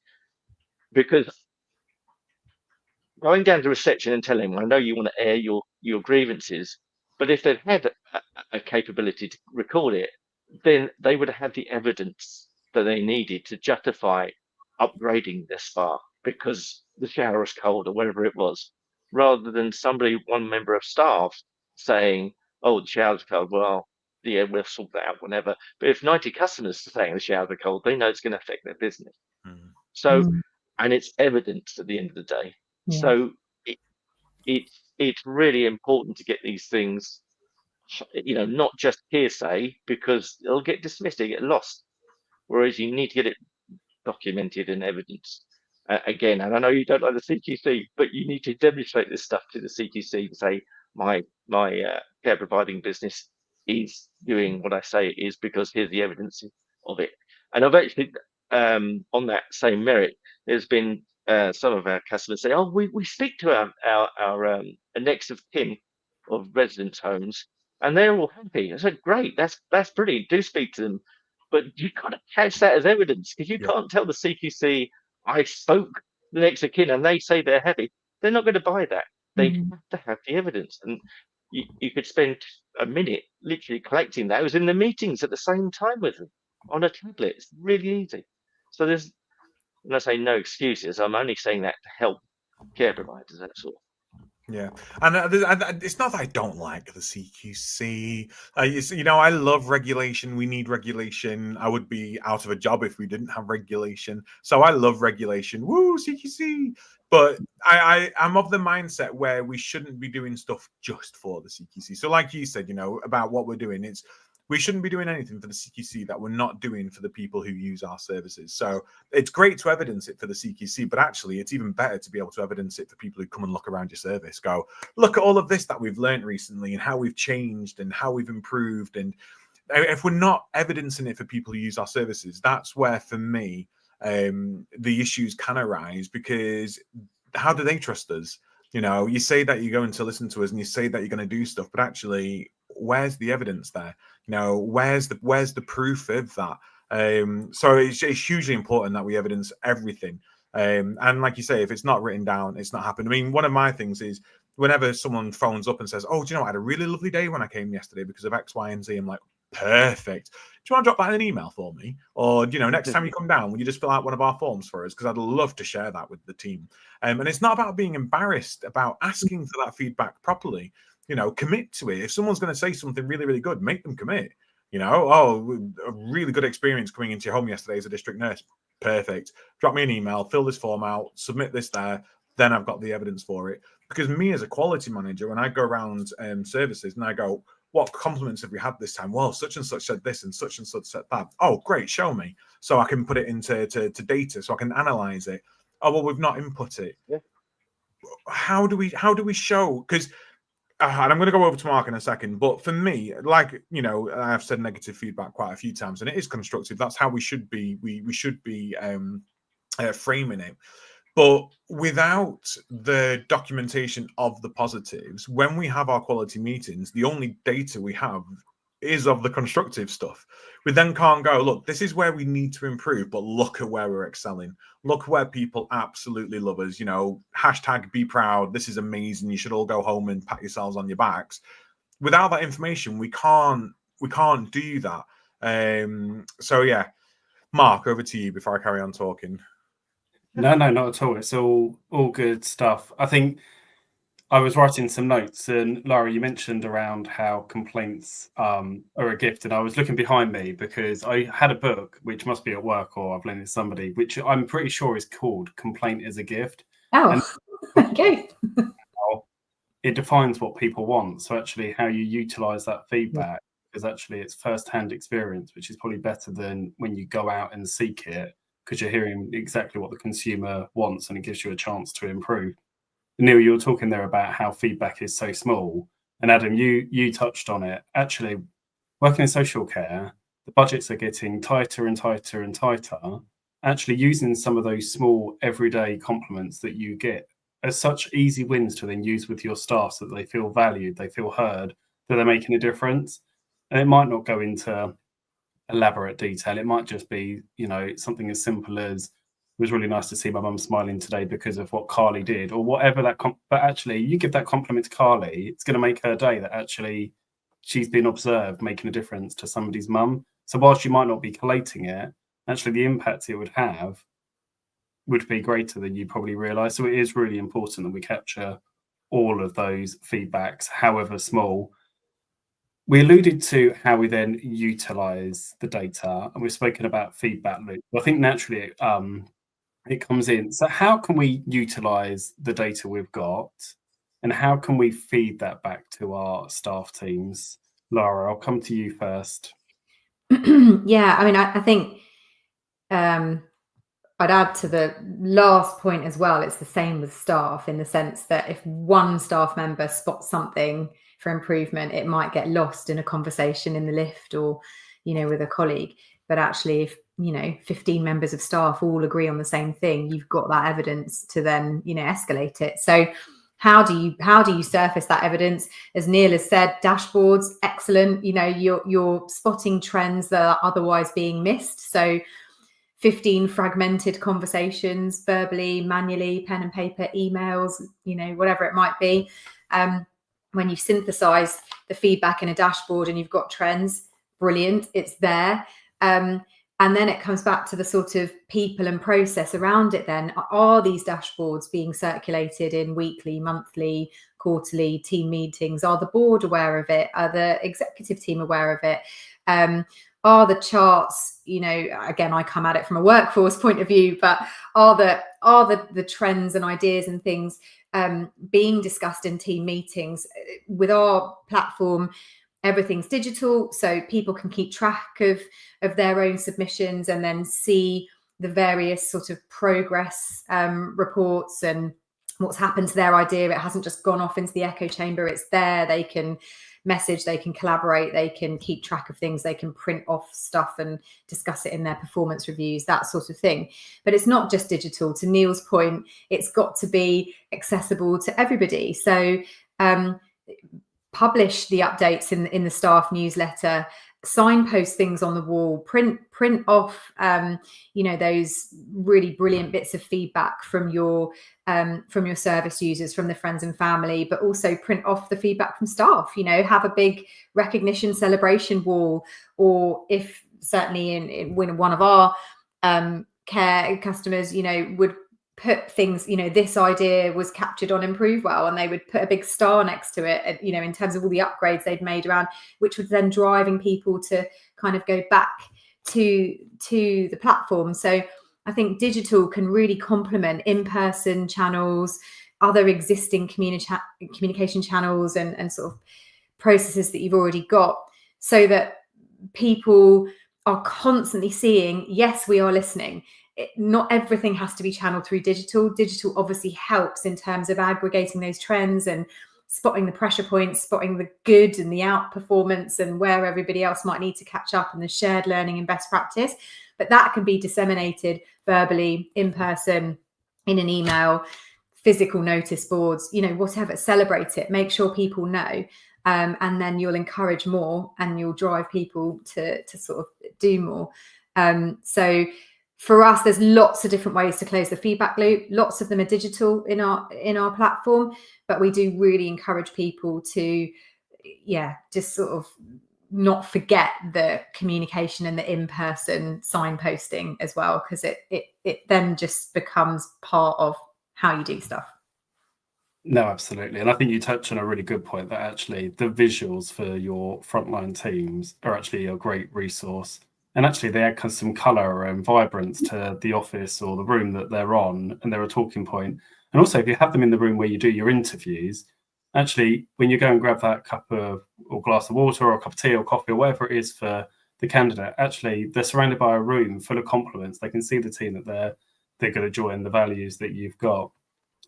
because going down to reception and telling them, I know you want to air your grievances, but if they'd had a capability to record it, then they would have had the evidence that they needed to justify upgrading their spa because the shower was cold or whatever it was, rather than one member of staff saying, oh, the shower's cold, well, yeah, we'll sort that out whenever. But if 90 customers are saying the showers are cold, they know it's going to affect their business. So, and it's evidence at the end of the day. Yeah. So it's really important to get these things, not just hearsay, because it'll get dismissed, they get lost. Whereas you need to get it documented and evidence. Again, and I know you don't like the CQC, but you need to demonstrate this stuff to the CQC to say my care providing business is doing what I say it is because here's the evidence of it. And I've actually, on that same merit, there's been some of our customers say, oh, we speak to our next of kin of residence homes, and they're all happy. I said, great, that's brilliant. Do speak to them. But you've got to catch that as evidence, because you can't tell the CQC, I spoke the next of kin and they say they're happy. They're not going to buy that. They have to have the evidence. And you could spend a minute literally collecting that. I was in the meetings at the same time with them on a tablet. It's really easy. So when I say no excuses, I'm only saying that to help care providers, that's all. Yeah, and it's not that I don't like the CQC. I love regulation. We need regulation. I would be out of a job if we didn't have regulation. So I love regulation. Woo, CQC! But I'm of the mindset where we shouldn't be doing stuff just for the CQC. So, like you said, about what we're doing, we shouldn't be doing anything for the CQC that we're not doing for the people who use our services. So it's great to evidence it for the CQC, but actually it's even better to be able to evidence it for people who come and look around your service. Go, look at all of this that we've learned recently and how we've changed and how we've improved. And if we're not evidencing it for people who use our services, that's where, for me, the issues can arise, because how do they trust us? You say that you're going to listen to us and you say that you're going to do stuff, but actually, where's the evidence there? Where's the proof of that? So it's hugely important that we evidence everything. And like you say, if it's not written down, it's not happened. I mean, one of my things is whenever someone phones up and says, "Oh, do you know, I had a really lovely day when I came yesterday because of X, Y, and Z," I'm like, perfect. Do you want to drop that in an email for me? Or, next time you come down, will you just fill out one of our forms for us? Because I'd love to share that with the team. And it's not about being embarrassed, about asking for that feedback properly. Commit to it. If someone's going to say something really, really good, make them commit. Oh, a really good experience coming into your home yesterday as a district nurse. Perfect. Drop me an email, fill this form out, submit this there. Then I've got the evidence for it. Because me as a quality manager, when I go around services and I go, what compliments have we had this time? Well, such and such said this and such said that. Oh, great, show me. So I can put it into data, so I can analyze it. Oh, well, we've not input it. Yeah. How do we show? Because and I'm going to go over to Mark in a second, but for me, I've said negative feedback quite a few times, and it is constructive. That's how we should be. We should be framing it. But without the documentation of the positives, when we have our quality meetings, the only data we have is of the constructive stuff. We then can't go, look, this is where we need to improve, but look at where we're excelling. Look where people absolutely love us. Hashtag be proud. This is amazing. You should all go home and pat yourselves on your backs. Without that information, we can't do that. So yeah, Mark, over to you before I carry on talking. No, not at all. It's all good stuff. I think I was writing some notes, and Lara, you mentioned around how complaints are a gift, and I was looking behind me because I had a book, which must be at work or I've lent it to somebody, which I'm pretty sure is called "Complaint is a Gift." Oh, okay. It defines what people want. So actually, how you utilize that feedback, because actually it's first-hand experience, which is probably better than when you go out and seek it, because you're hearing exactly what the consumer wants, and it gives you a chance to improve. Neil, you were talking there about how feedback is so small, and Adam, you touched on it. Actually, working in social care, the budgets are getting tighter and tighter and tighter. Actually, using some of those small everyday compliments that you get are such easy wins to then use with your staff, so that they feel valued, they feel heard, that they're making a difference. And it might not go into elaborate detail. It might just be, something as simple as, it was really nice to see my mum smiling today because of what Carly did, or whatever that. But actually, you give that compliment to Carly, it's going to make her day that actually she's been observed, making a difference to somebody's mum. So whilst you might not be collating it, actually the impact it would have would be greater than you probably realise. So it is really important that we capture all of those feedbacks, however small. We alluded to how we then utilise the data, and we've spoken about feedback loop. I think naturally it comes in. So how can we utilise the data we've got, and how can we feed that back to our staff teams? Lara, I'll come to you first. Yeah, I mean, I think I'd add to the last point as well. It's the same with staff, in the sense that if one staff member spots something for improvement, it might get lost in a conversation in the lift or, with a colleague. But actually, if 15 members of staff all agree on the same thing, you've got that evidence to then escalate it. So how do you surface that evidence? As Neil has said, dashboards, excellent. You're spotting trends that are otherwise being missed. So 15 fragmented conversations, verbally, manually, pen and paper, emails, whatever it might be. When you synthesize the feedback in a dashboard and you've got trends, brilliant, it's there. And then it comes back to the sort of people and process around it then. Are these dashboards being circulated in weekly, monthly, quarterly team meetings? Are the board aware of it? Are the executive team aware of it? Are the charts, you know, again, I come at it from a workforce point of view, but are the trends and ideas and things being discussed in team meetings? With our platform, everything's digital, so people can keep track of their own submissions and then see the various sort of progress reports and what's happened to their idea. It hasn't just gone off into the echo chamber, it's there. They can message, they can collaborate, they can keep track of things, they can print off stuff and discuss it in their performance reviews, that sort of thing. But it's not just digital. To Neil's point, it's got to be accessible to everybody. So publish the updates in the staff newsletter, signpost things on the wall, print off you know, those really brilliant bits of feedback from your service users, from the friends and family, but also print off the feedback from staff. You know, have a big recognition celebration wall, or if certainly in one of our care customers, you know, would put things, you know, this idea was captured on Prosperwell, and they would put a big star next to it, you know, in terms of all the upgrades they'd made around, which was then driving people to kind of go back to the platform. So I think digital can really complement in-person channels, other existing communication channels and sort of processes that you've already got, so that people are constantly seeing, yes, we are listening. Not everything has to be channeled through digital. Digital obviously helps in terms of aggregating those trends and spotting the pressure points, spotting the good and the outperformance and where everybody else might need to catch up, and the shared learning and best practice. But that can be disseminated verbally, in person, in an email, physical notice boards, you know, whatever. Celebrate it, make sure people know. And then you'll encourage more and you'll drive people to sort of do more. So for us, there's lots of different ways to close the feedback loop. Lots of them are digital in our platform, but we do really encourage people to, just sort of not forget the communication and the in-person signposting as well, because it then just becomes part of how you do stuff. No, absolutely. And I think you touched on a really good point, that actually the visuals for your frontline teams are actually a great resource. And actually they add some colour and vibrance to the office or the room that they're on, and they're a talking point. And also, if you have them in the room where you do your interviews, actually, when you go and grab that cup of or glass of water or a cup of tea or coffee or whatever it is for the candidate, actually they're surrounded by a room full of compliments. They can see the team that they're going to join, the values that you've got.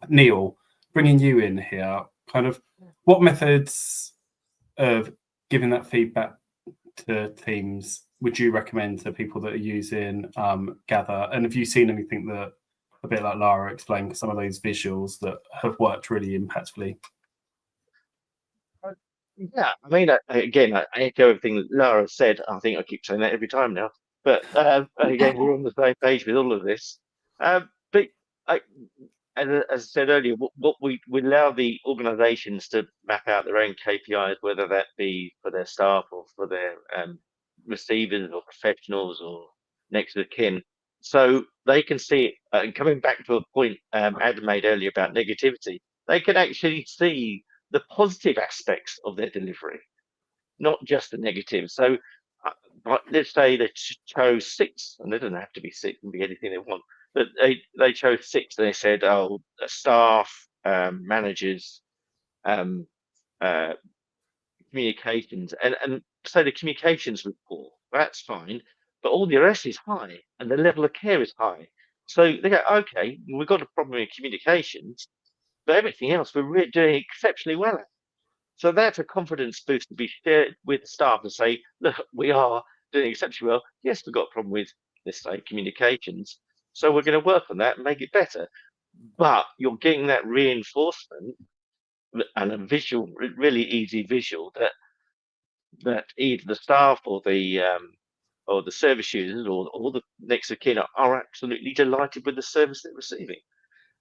Neil, bringing you in here, kind of what methods of giving that feedback to teams would you recommend to people that are using Gather? And have you seen anything that, a bit like Lara explained, some of those visuals that have worked really impactfully? Yeah, I mean, again, I echo everything Lara said. I think I keep saying that every time now. But again, we're on the same page with all of this. But as I said earlier, what we allow the organisations to map out their own KPIs, whether that be for their staff or for their receivers or professionals or next of kin, so they can see it. And coming back to a point Adam made earlier about negativity, they can actually see the positive aspects of their delivery, not just the negative. So let's say they chose 6, and they don't have to be 6, it can be anything they want, but they chose 6, and they said, oh, staff, managers, communications, and so the communications was poor. That's fine, but all the rest is high, and the level of care is high. So they go, okay, we've got a problem with communications, but everything else we're doing exceptionally well at. So that's a confidence boost to be shared with staff and say, look, we are doing exceptionally well. Yes, we've got a problem with, let's say, communications. So we're going to work on that and make it better. But you're getting that reinforcement and a visual, really easy visual that either the staff or the service users or the next of kin are absolutely delighted with the service they're receiving.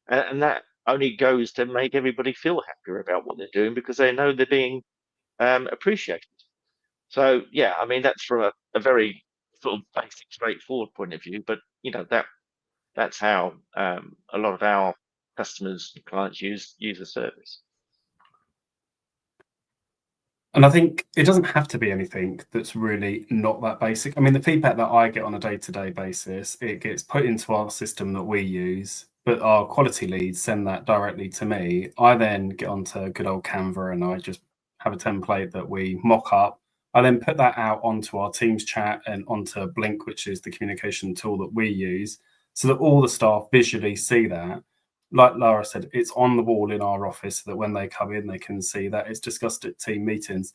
And that only goes to make everybody feel happier about what they're doing, because they know they're being appreciated. So yeah, I mean, that's from a very sort of basic, straightforward point of view, but you know that's how a lot of our customers and clients use the service. And I think it doesn't have to be anything that's really not that basic. I mean, the feedback that I get on a day-to-day basis, it gets put into our system that we use, but our quality leads send that directly to me. I then get onto good old Canva and I just have a template that we mock up. I then put that out onto our Teams chat and onto Blink, which is the communication tool that we use, so that all the staff visually see that. Like Lara said, it's on the wall in our office so that when they come in, they can see that it's discussed at team meetings.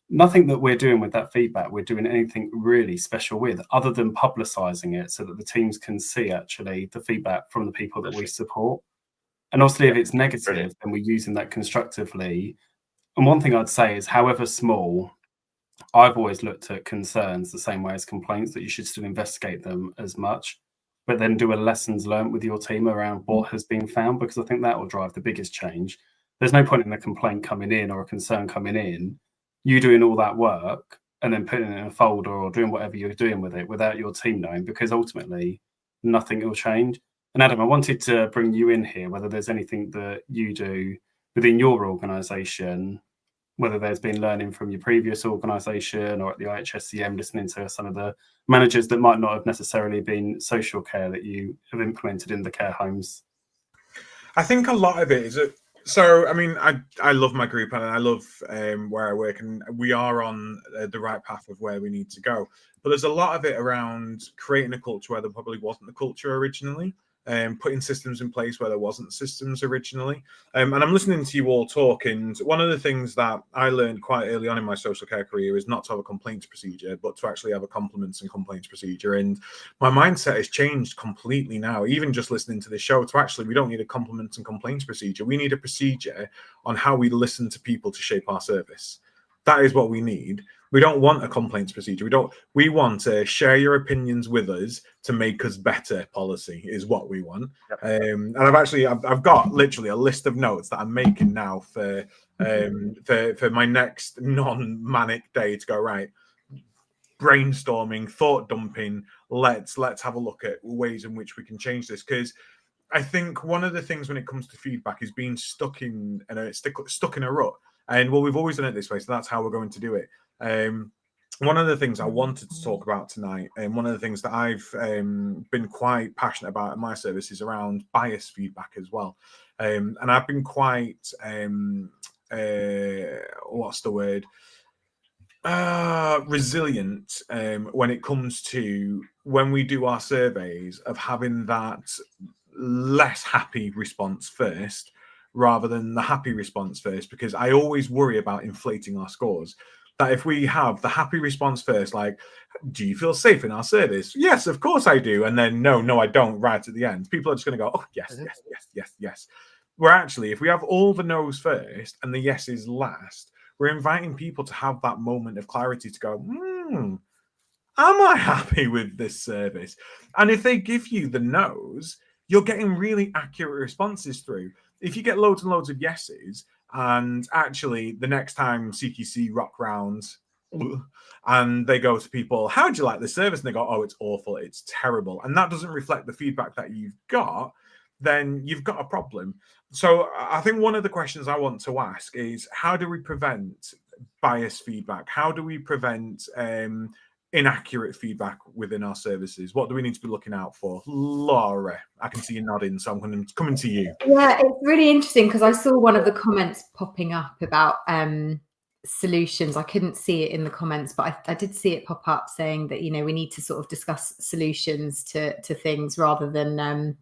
Nothing that we're doing with that feedback, we're doing anything really special with, other than publicising it so that the teams can see actually the feedback from the people that we support. And obviously, if it's negative, then we're using that constructively. And one thing I'd say is, however small, I've always looked at concerns the same way as complaints, that you should still investigate them as much, but then do a lessons learned with your team around what has been found, because I think that will drive the biggest change. There's no point in a complaint coming in or a concern coming in, you doing all that work and then putting it in a folder or doing whatever you're doing with it without your team knowing, because ultimately nothing will change. And Adam, I wanted to bring you in here, whether there's anything that you do within your organisation, whether there's been learning from your previous organisation or at the IHSCM, listening to some of the managers that might not have necessarily been social care that you have implemented in the care homes. I think a lot of it is so. I mean, I love my group and I love where I work, and we are on the right path of where we need to go. But there's a lot of it around creating a culture where there probably wasn't a culture originally. Putting systems in place where there wasn't systems originally. And I'm listening to you all talk, and one of the things that I learned quite early on in my social care career is not to have a complaints procedure, but to actually have a compliments and complaints procedure. And my mindset has changed completely now, even just listening to this show, to actually, we don't need a compliments and complaints procedure. We need a procedure on how we listen to people to shape our service. That is what we need. We don't want a complaints procedure. We want to share your opinions with us to make us better policy is what we want. Yep. And I've got literally a list of notes that I'm making now for my next non-manic day to go, right, brainstorming, thought dumping. Let's have a look at ways in which we can change this, because I think one of the things when it comes to feedback is being stuck in a rut. And well, we've always done it this way, so that's how we're going to do it. One of the things I wanted to talk about tonight, and one of the things that I've been quite passionate about in my service, is around bias feedback as well. And I've been quite, what's the word? Resilient when it comes to when we do our surveys, of having that less happy response first rather than the happy response first, because I always worry about inflating our scores. That if we have the happy response first, like, do you feel safe in our service? Yes, of course I do. And then no, I don't, right at the end. People are just going to go, oh, yes. Where actually, if we have all the no's first and the yeses last, we're inviting people to have that moment of clarity to go, am I happy with this service? And if they give you the no's, you're getting really accurate responses through. If you get loads and loads of yeses, and actually the next time CQC rock round and they go to people, how do you like the service? And they go, oh, it's awful, it's terrible. And that doesn't reflect the feedback that you've got, then you've got a problem. So I think one of the questions I want to ask is, how do we prevent biased feedback? How do we prevent inaccurate feedback within our services? What do we need to be looking out for? Laura, I can see you nodding, so I'm coming to you. Yeah, it's really interesting because I saw one of the comments popping up about solutions. I couldn't see it in the comments, but I did see it pop up saying that, we need to sort of discuss solutions to things rather than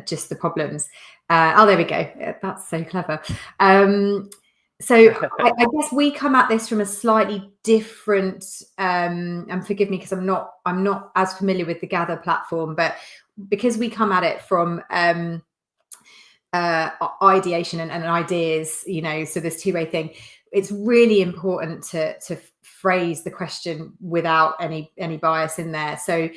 just the problems. Oh, there we go. That's so clever. So I guess we come at this from a slightly different, and forgive me because I'm not as familiar with the Gather platform, but because we come at it from ideation and ideas, so this two-way thing, it's really important to phrase the question without any bias in there. So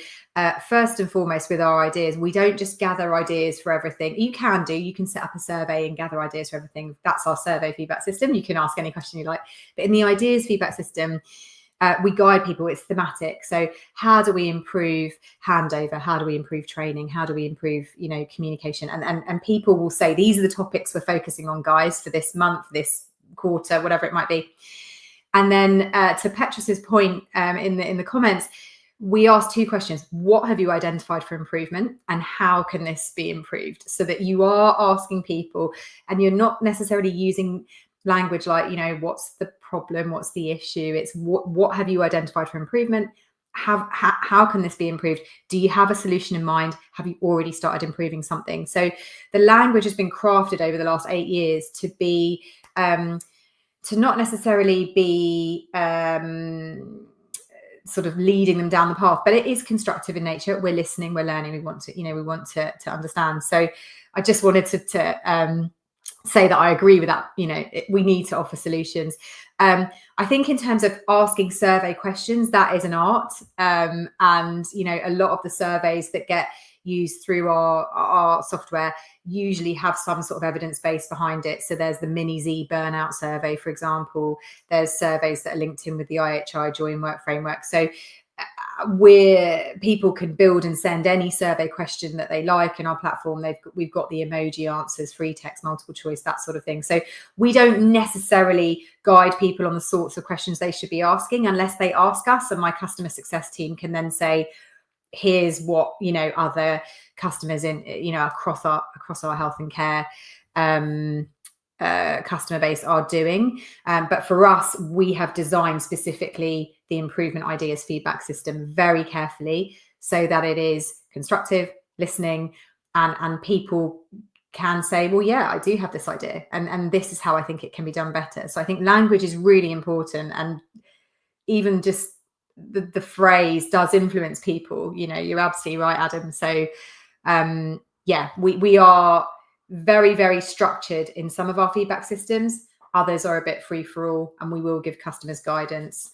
first and foremost, with our ideas, we don't just gather ideas for everything. You can set up a survey and gather ideas for everything. That's our survey feedback system. You can ask any question you like. But in the ideas feedback system, we guide people. It's thematic. So how do we improve handover? How do we improve training? How do we improve, communication? And people will say, these are the topics we're focusing on, guys, for this month, this quarter, whatever it might be. And then to Petrus's point in the comments, we asked 2 questions. What have you identified for improvement, and how can this be improved? So that you are asking people, and you're not necessarily using language like, what's the problem, what's the issue? It's what have you identified for improvement? How can this be improved? Do you have a solution in mind? Have you already started improving something? So the language has been crafted over the last 8 years to be to not necessarily be sort of leading them down the path, but it is constructive in nature. We're listening, we're learning, we want to understand. So I just wanted to say that I agree with that. We need to offer solutions. I think in terms of asking survey questions, that is an art. And a lot of the surveys that get used through our software usually have some sort of evidence base behind it. So there's the Mini Z burnout survey, for example. There's surveys that are linked in with the IHI join work framework. So where people can build and send any survey question that they like in our platform. We've got the emoji answers, free text, multiple choice, that sort of thing. So we don't necessarily guide people on the sorts of questions they should be asking unless they ask us, and my customer success team can then say, here's what other customers in across our health and care customer base are doing. But for us, we have designed specifically the improvement ideas feedback system very carefully so that it is constructive, listening, and people can say, well, yeah, I do have this idea, and this is how I think it can be done better. So I think language is really important, and even just the phrase does influence people. You're absolutely right, Adam. So we are very, very structured in some of our feedback systems. Others are a bit free for all, and we will give customers guidance.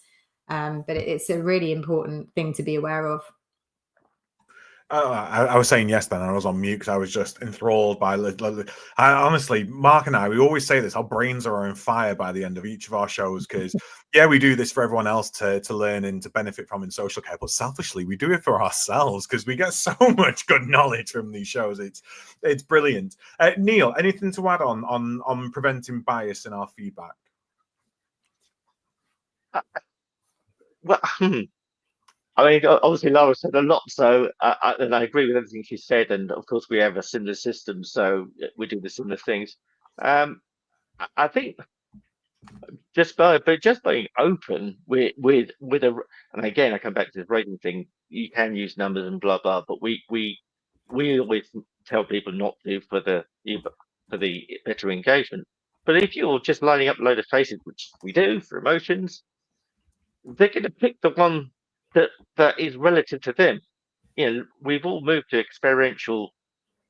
But it's a really important thing to be aware of. I was saying yes then, I was on mute because I was just enthralled by honestly, Mark and I, we always say this, our brains are on fire by the end of each of our shows, because we do this for everyone else to learn and to benefit from in social care, but selfishly we do it for ourselves because we get so much good knowledge from these shows. It's brilliant. Neil, anything to add on preventing bias in our feedback? Well, I mean, obviously Laura said a lot, so and I agree with everything she said. And of course, we have a similar system, so we do the similar things. I think just being open with a, and again, I come back to the rating thing. You can use numbers and blah blah, but we always tell people not to for the better engagement. But if you're just lining up a load of faces, which we do for emotions, they're going to pick the one that is relative to them. We've all moved to experiential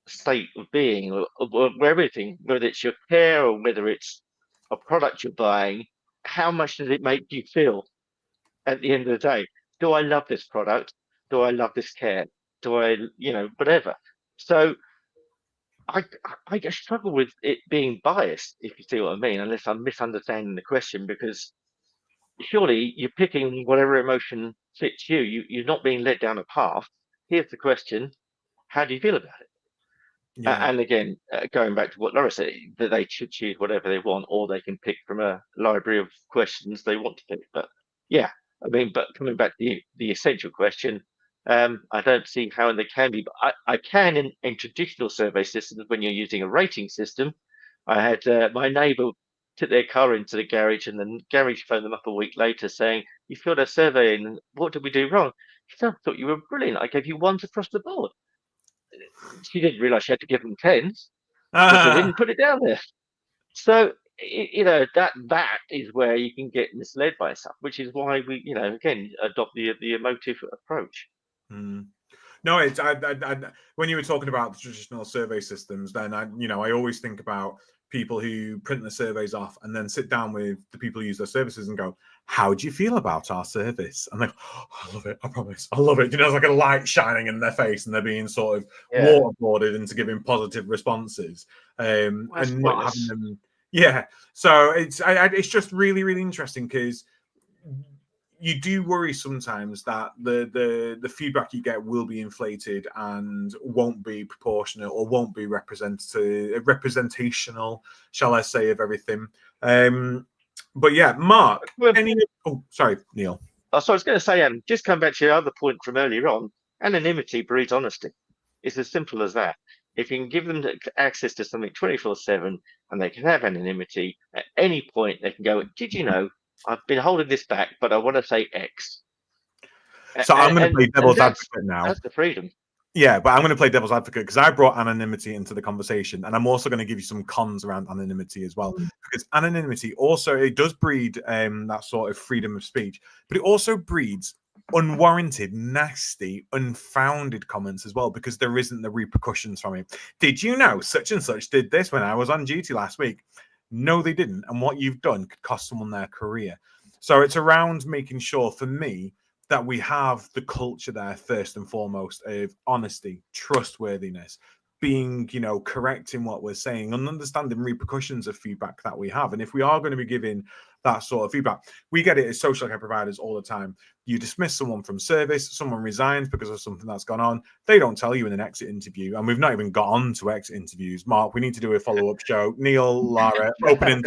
state of being, or everything, whether it's your care or whether it's a product you're buying. How much does it make you feel at the end of the day? Do I love this product? Do I love this care? Do I, whatever? So I just struggle with it being biased, if you see what I mean, unless I'm misunderstanding the question, because surely you're picking whatever emotion fits you. You're not being led down a path. Here's the question: how do you feel about it? And again, going back to what Laura said, that they should choose whatever they want, or they can pick from a library of questions they want to pick. But but coming back to the essential question, I don't see how they can be. But I can in traditional survey systems, when you're using a rating system. I had my neighbour took their car into the garage, and the garage phoned them up a week later saying, "You filled a survey in. What did we do wrong?" She said, "I thought you were brilliant. I gave you 1s across the board." She didn't realise she had to give them 10s because they didn't put it down there. So that is where you can get misled by stuff, which is why we again adopt the emotive approach. No, it's when you were talking about the traditional survey systems, then I always think about people who print the surveys off and then sit down with the people who use their services and go, "How do you feel about our service?" And they go, "Oh, I love it. I promise. I love it." It's like a light shining in their face, and they're being sort of waterboarded into giving positive responses, and not having them. Yeah. So it's just really, really interesting because you do worry sometimes that the feedback you get will be inflated and won't be proportionate or won't be representational, shall I say, of everything. But yeah, Mark, sorry, Neil. Oh, so I was going to say, just come back to your other point from earlier on, anonymity breeds honesty. It's as simple as that. If you can give them access to something 24/7 and they can have anonymity, at any point they can go, did you know, I've been holding this back, but I want to say X. So I'm going to play devil's advocate now. That's the freedom. Yeah, but I'm going to play devil's advocate because I brought anonymity into the conversation, and I'm also going to give you some cons around anonymity as well. Because anonymity also, it does breed that sort of freedom of speech, but it also breeds unwarranted, nasty, unfounded comments as well, because there isn't the repercussions from it. Did you know such and such did this when I was on duty last week? No, they didn't. And what you've done could cost someone their career. So it's around making sure, for me, that we have the culture there first and foremost of honesty, trustworthiness, being, correct in what we're saying and understanding repercussions of feedback that we have. And if we are going to be giving that sort of feedback, we get it as social care providers all the time. You dismiss someone from service, someone resigns because of something that's gone on. They don't tell you in an exit interview. And we've not even got on to exit interviews. Mark, we need to do a follow-up show. Neil, Lara, opening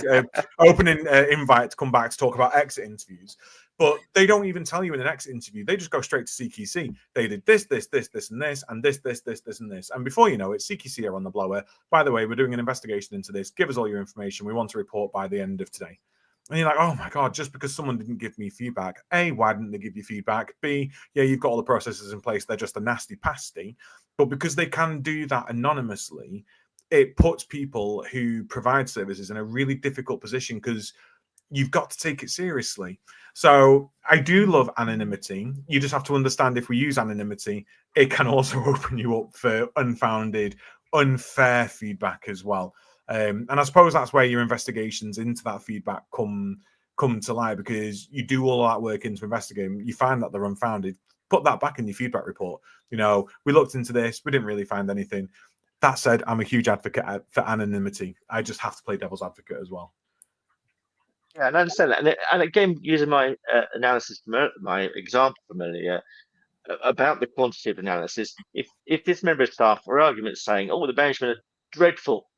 invite to come back to talk about exit interviews. But they don't even tell you in the next interview. They just go straight to CQC. They did this, and this, and this, and this. And before you know it, CQC are on the blower. By the way, we're doing an investigation into this. Give us all your information. We want to report by the end of today. And you're like, oh my God, just because someone didn't give me feedback. A, why didn't they give you feedback? B, yeah, you've got all the processes in place. They're just a nasty pasty. But because they can do that anonymously, it puts people who provide services in a really difficult position because you've got to take it seriously. So I do love anonymity. You just have to understand if we use anonymity, it can also open you up for unfounded, unfair feedback as well. And I suppose that's where your investigations into that feedback come to light, because you do all that work into investigating. You find that they're unfounded. Put that back in your feedback report. We looked into this. We didn't really find anything. That said, I'm a huge advocate for anonymity. I just have to play devil's advocate as well. Yeah, and I understand that. And again, using my analysis, my example from earlier about the quantitative analysis, if this member of staff, for argument's saying, oh, the management are dreadful,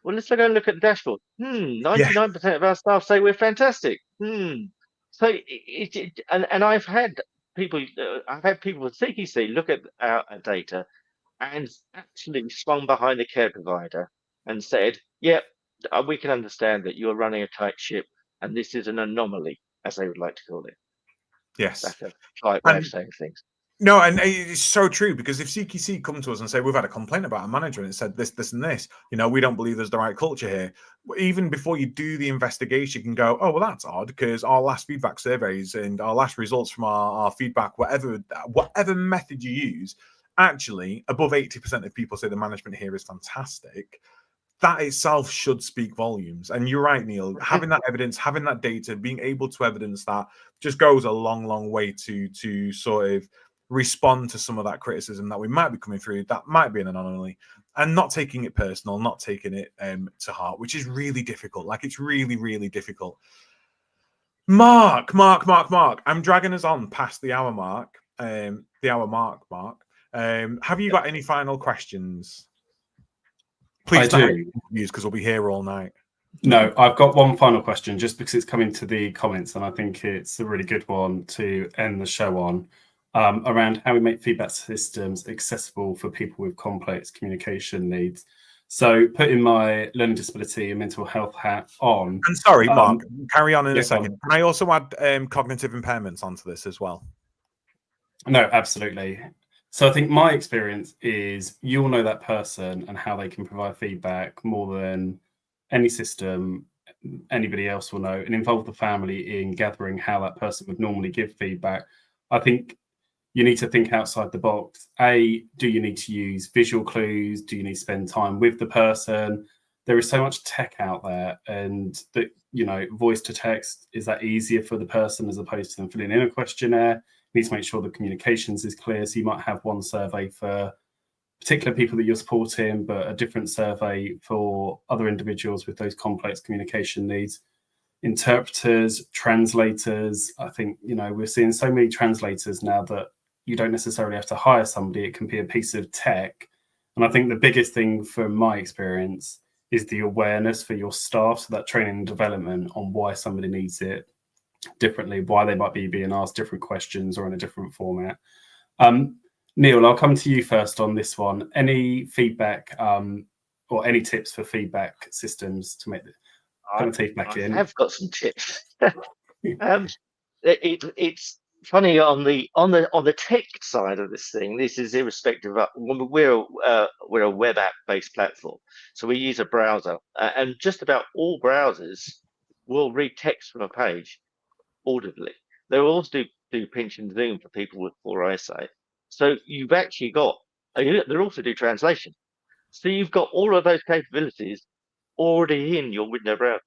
well, let's go and look at the dashboard. 99% of our staff say we're fantastic. So and I've had people with CQC look at our data and actually swung behind the care provider and said, yep, we can understand that you're running a tight ship, and this is an anomaly, as they would like to call it. Yes. That's a polite way of saying things. No, and it's so true, because if CQC come to us and say, we've had a complaint about a manager and it said this, and this, we don't believe there's the right culture here. Even before you do the investigation, you can go, oh, well, that's odd, because our last feedback surveys and our last results from our feedback, whatever method you use, actually, above 80% of people say the management here is fantastic. That itself should speak volumes. And you're right, Neil, having that evidence, having that data, being able to evidence that just goes a long, long way to sort of respond to some of that criticism that we might be coming through. That might be an anomaly, and not taking it personal, not taking it to heart, which is really difficult. Like, it's really, really difficult. Mark, I'm dragging us on past the hour mark. Mark. Have you got any final questions? Please do, because we'll be here all night. No, I've got one final question, just because it's coming to the comments, and I think it's a really good one to end the show on, around how we make feedback systems accessible for people with complex communication needs. So, putting my learning disability and mental health hat on. And sorry, Mark, carry on in a second. Can I also add cognitive impairments onto this as well? No, absolutely. So I think my experience is you'll know that person and how they can provide feedback more than any system anybody else will know, and involve the family in gathering how that person would normally give feedback. I think you need to think outside the box. Do you need to use visual clues? Do you need to spend time with the person? There is so much tech out there, and that, voice to text, is that easier for the person as opposed to them filling in a questionnaire? You need to make sure the communications is clear. So you might have one survey for particular people that you're supporting, but a different survey for other individuals with those complex communication needs. interpreters, translators. I think, we're seeing so many translators now that you don't necessarily have to hire somebody. It can be a piece of tech. And I think the biggest thing from my experience is the awareness for your staff, so that training and development on why somebody needs it differently, why they might be being asked different questions or in a different format. Neil, I'll come to you first on this one. Any feedback or any tips for feedback systems to make the teeth back in? I've got some tips. It's funny on the tech side of this thing. This is irrespective of we're a web app based platform, so we use a browser, and just about all browsers will read text from a page audibly. They will also do pinch and zoom for people with poor eyesight. So you've actually got, they also do translation. So you've got all of those capabilities already in your window browser,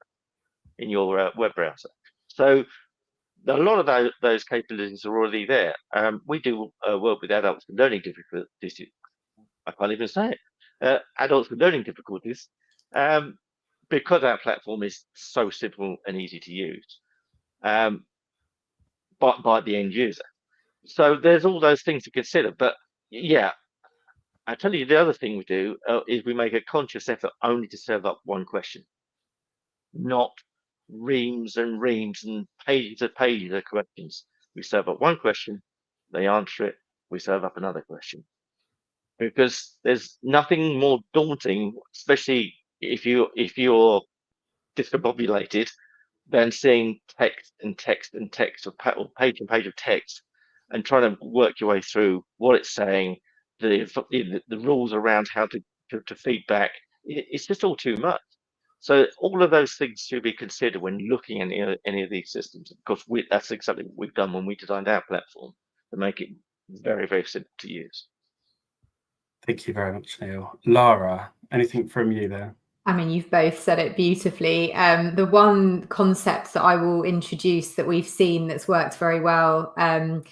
in your web browser. So a lot of those capabilities are already there. We do work with adults with learning difficulties. I can't even say it. Adults with learning difficulties, because our platform is so simple and easy to use, by the end user. So there's all those things to consider. But yeah, I tell you, the other thing we do is we make a conscious effort only to serve up one question, not reams and pages and pages of questions. We serve up one question, they answer it, we serve up another question. Because there's nothing more daunting, especially if you're discombobulated, than seeing text and text and text, or page and page of text, and trying to work your way through what it's saying, the rules around how to feedback. It's just all too much. So all of those things should be considered when looking at any of these systems. Of course, that's exactly what we've done when we designed our platform, to make it very, very simple to use. Thank you very much, Neil. Lara, anything from you there? I mean, you've both said it beautifully. The one concept that I will introduce that we've seen that's worked very well in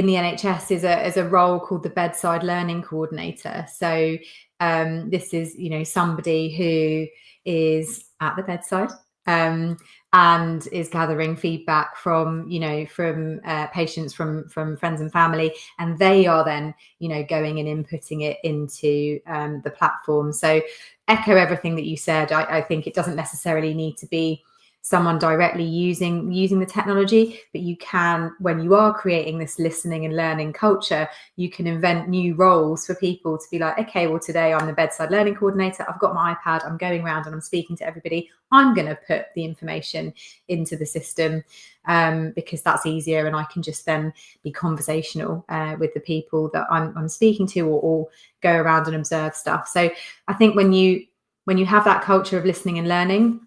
the NHS is a role called the bedside learning coordinator. So this is, somebody who is at the bedside and is gathering feedback from, from patients, from friends and family, and they are then, going and inputting it into the platform. So echo everything that you said. I think it doesn't necessarily need to be someone directly using the technology, but you can, when you are creating this listening and learning culture, you can invent new roles for people to be like, okay, well, today I'm the bedside learning coordinator, I've got my iPad, I'm going around and I'm speaking to everybody, I'm going to put the information into the system because that's easier, and I can just then be conversational with the people that I'm speaking to, or go around and observe stuff. So I think when you have that culture of listening and learning,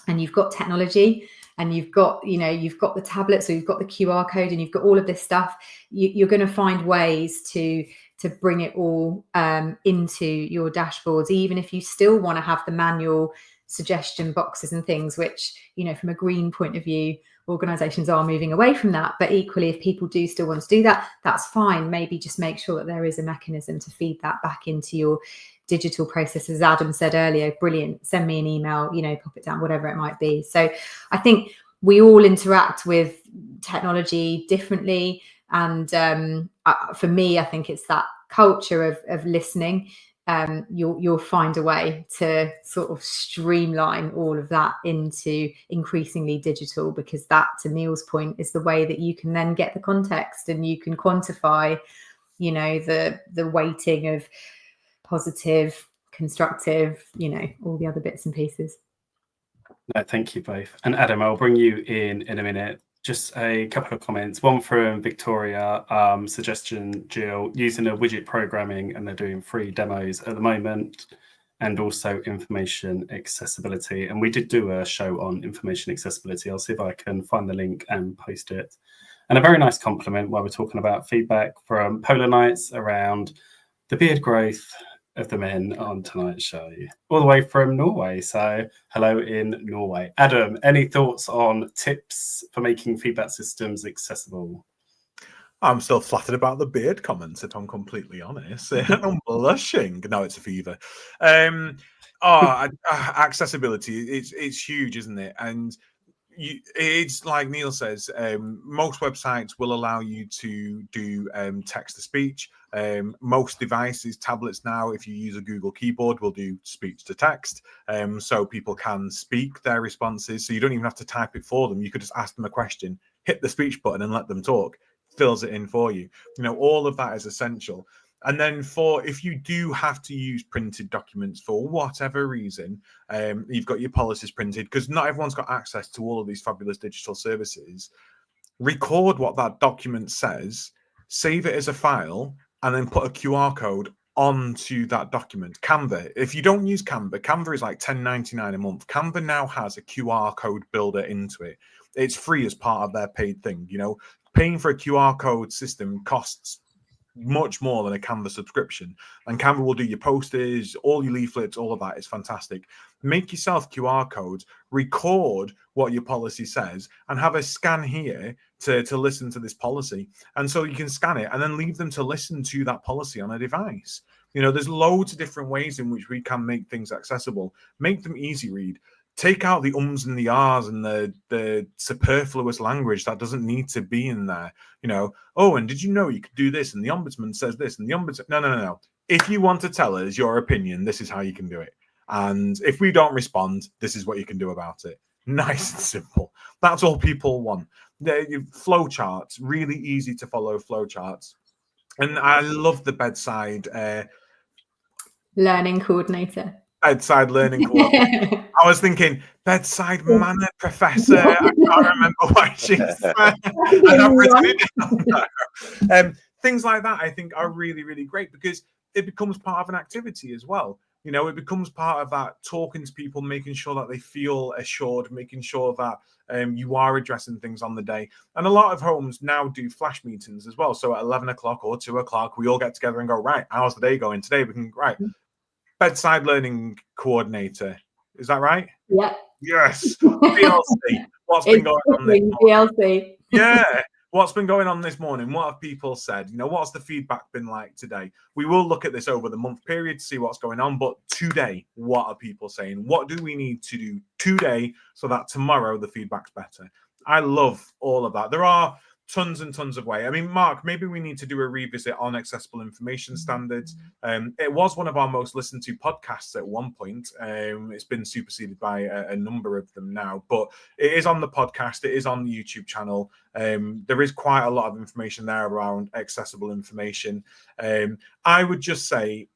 and you've got technology, and you've got the tablets, or you've got the QR code, and you've got all of this stuff, you're going to find ways to bring it all into your dashboards, even if you still want to have the manual suggestion boxes and things, which, from a green point of view, organizations are moving away from that. But equally, if people do still want to do that, that's fine. Maybe just make sure that there is a mechanism to feed that back into your digital processes. Adam said earlier, brilliant, send me an email, pop it down, whatever it might be. So I think we all interact with technology differently. And for me, I think it's that culture of listening. You'll find a way to sort of streamline all of that into increasingly digital, because that, to Neil's point, is the way that you can then get the context, and you can quantify, the weighting of positive, constructive, all the other bits and pieces. No, thank you both. And Adam, I'll bring you in a minute. Just a couple of comments. One from Victoria, suggestion, Jill, using a widget programming, and they're doing free demos at the moment, and also information accessibility. And we did do a show on information accessibility. I'll see if I can find the link and post it. And a very nice compliment while we're talking about feedback from Polar Nights around the beard growth of the men on tonight's show, all the way from Norway. So hello in Norway. Adam, any thoughts on tips for making feedback systems accessible? I'm still flattered about the beard comments, if I'm completely honest. I'm blushing. No, it's a fever. Accessibility, it's huge, isn't it? And it's like Neil says, most websites will allow you to do text to speech. Most devices, tablets now, if you use a Google keyboard, will do speech to text. So people can speak their responses. So you don't even have to type it for them. You could just ask them a question, hit the speech button and let them talk. Fills it in for you. All of that is essential. And then if you do have to use printed documents for whatever reason, you've got your policies printed, because not everyone's got access to all of these fabulous digital services. Record what that document says, save it as a file, and then put a QR code onto that document. Canva, if you don't use Canva is like $10.99 a month. Canva now has a QR code builder into it. It's free as part of their paid thing. Paying for a QR code system costs much more than a Canva subscription, and Canva will do your posters, all your leaflets, all of that. Is fantastic. Make yourself QR codes, record what your policy says, and have a scan here to listen to this policy. And so you can scan it and then leave them to listen to that policy on a device. There's loads of different ways in which we can make things accessible. Make them easy read. Take out the ums and the ahs and the superfluous language that doesn't need to be in there. Oh, and did you know you could do this? And the ombudsman says this, and the ombudsman. No. If you want to tell us your opinion, this is how you can do it. And if we don't respond, this is what you can do about it. Nice and simple. That's all people want. The flow charts, really easy to follow flow charts. And I love the bedside learning coordinator. Bedside learning coordinator. I was thinking bedside manner professor. I can't remember what she said. And I've written it down. Things like that, I think, are really, really great, because it becomes part of an activity as well. It becomes part of that talking to people, making sure that they feel assured, making sure that you are addressing things on the day. And a lot of homes now do flash meetings as well. So at 11 o'clock or 2 o'clock, we all get together and go, right, how's the day going today? We can, right. Bedside learning coordinator. Is that right? Yeah. Yes. PLC. What's been going on this morning? PLC. Yeah. What's been going on this morning? What have people said? What's the feedback been like today? We will look at this over the month period to see what's going on. But today, what are people saying? What do we need to do today so that tomorrow the feedback's better? I love all of that. There are tons and tons of ways. I mean, Mark, maybe we need to do a revisit on accessible information standards. It was one of our most listened to podcasts at one point. It's been superseded by a number of them now, but it is on the podcast. It is on the YouTube channel. There is quite a lot of information there around accessible information. I would just say,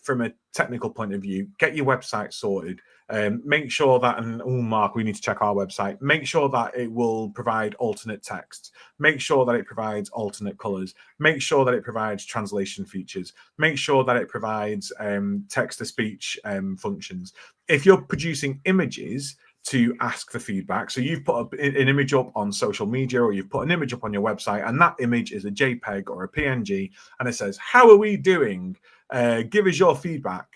from a technical point of view, get your website sorted. Make sure that, and Mark, we need to check our website. Make sure that it will provide alternate texts. Make sure that it provides alternate colors. Make sure that it provides translation features. Make sure that it provides text-to-speech functions. If you're producing images to ask for feedback, so you've put an image up on social media, or you've put an image up on your website, and that image is a JPEG or a PNG, and it says, "How are we doing? Give us your feedback."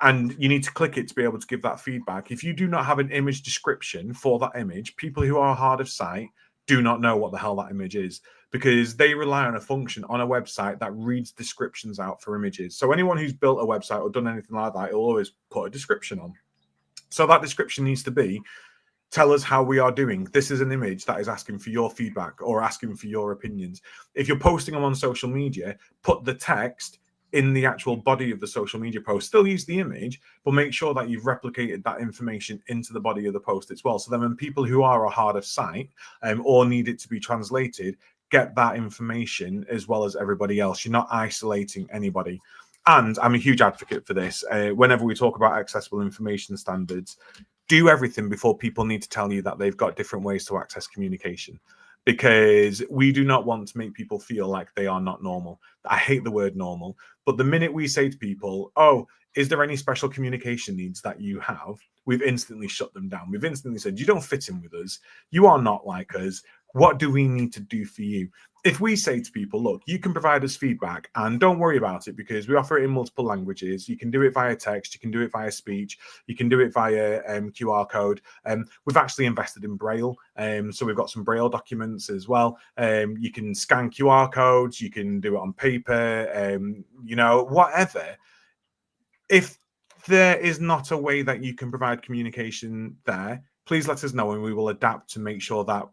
And you need to click it to be able to give that feedback. If you do not have an image description for that image, people who are hard of sight do not know what the hell that image is, because they rely on a function on a website that reads descriptions out for images. So anyone who's built a website or done anything like that, it'll always put a description on. So that description needs to be, tell us how we are doing. This is an image that is asking for your feedback or asking for your opinions. If you're posting them on social media, put the text in the actual body of the social media post. Still use the image, but make sure that you've replicated that information into the body of the post as well. So then when people who are hard of sight or need it to be translated, get that information as well as everybody else. You're not isolating anybody. And I'm a huge advocate for this. Whenever we talk about accessible information standards, do everything before people need to tell you that they've got different ways to access communication, because we do not want to make people feel like they are not normal. I hate the word normal, but the minute we say to people, oh, is there any special communication needs that you have? We've instantly shut them down. We've instantly said, you don't fit in with us. You are not like us. What do we need to do for you? If we say to people, look, you can provide us feedback and don't worry about it because we offer it in multiple languages. You can do it via text. You can do it via speech. You can do it via QR code. We've actually invested in Braille. So we've got some Braille documents as well. You can scan QR codes. You can do it on paper, whatever. If there is not a way that you can provide communication there, please let us know, and we will adapt to make sure that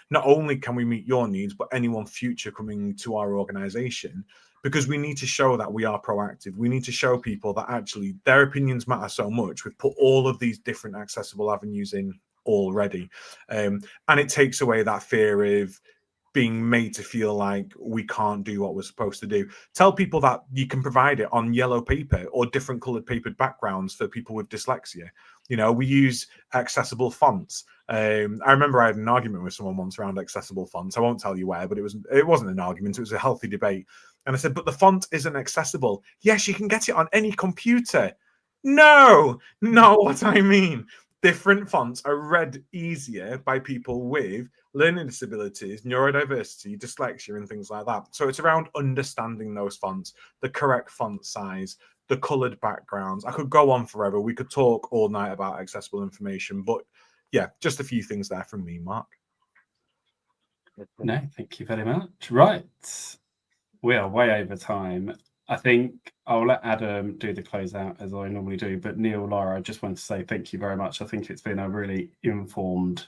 not only can we meet your needs, but anyone future coming to our organization, because we need to show that we are proactive. We need to show people that actually their opinions matter so much. We've put all of these different accessible avenues in already, and it takes away that fear of being made to feel like we can't do what we're supposed to do. Tell people that you can provide it on yellow paper or different colored papered backgrounds for people with dyslexia. You know, we use accessible fonts. I remember I had an argument with someone once around accessible fonts. I won't tell you where, but it wasn't an argument. It was a healthy debate. And I said, but the font isn't accessible. Yes, you can get it on any computer. No, not what I mean. Different fonts are read easier by people with learning disabilities, neurodiversity, dyslexia, and things like that. So it's around understanding those fonts, the correct font size, the colored backgrounds. I could go on forever. We could talk all night about accessible information, but yeah, just a few things there from me, Mark. No, thank you very much. Right. We are way over time. I think I'll let Adam do the closeout as I normally do, but Neil, Lara, I just want to say thank you very much. I think it's been a really informed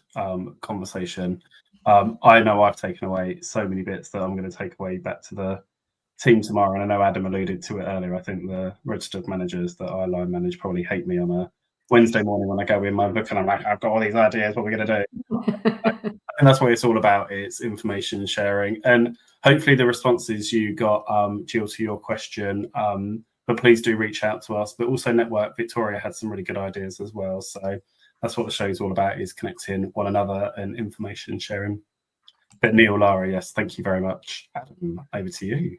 conversation. I know I've taken away so many bits that I'm going to take away back to the team tomorrow. And I know Adam alluded to it earlier. I think the registered managers that I line manage probably hate me on a Wednesday morning when I go in my book and I'm like, I've got all these ideas, what we're going to do. And that's what it's all about. It's information sharing, and hopefully the responses you got, Jill, to your question. But please do reach out to us. But also Network Victoria had some really good ideas as well. So that's what the show's all about, is connecting one another and information sharing. But Neil, Lara, yes, thank you very much. Adam, over to you.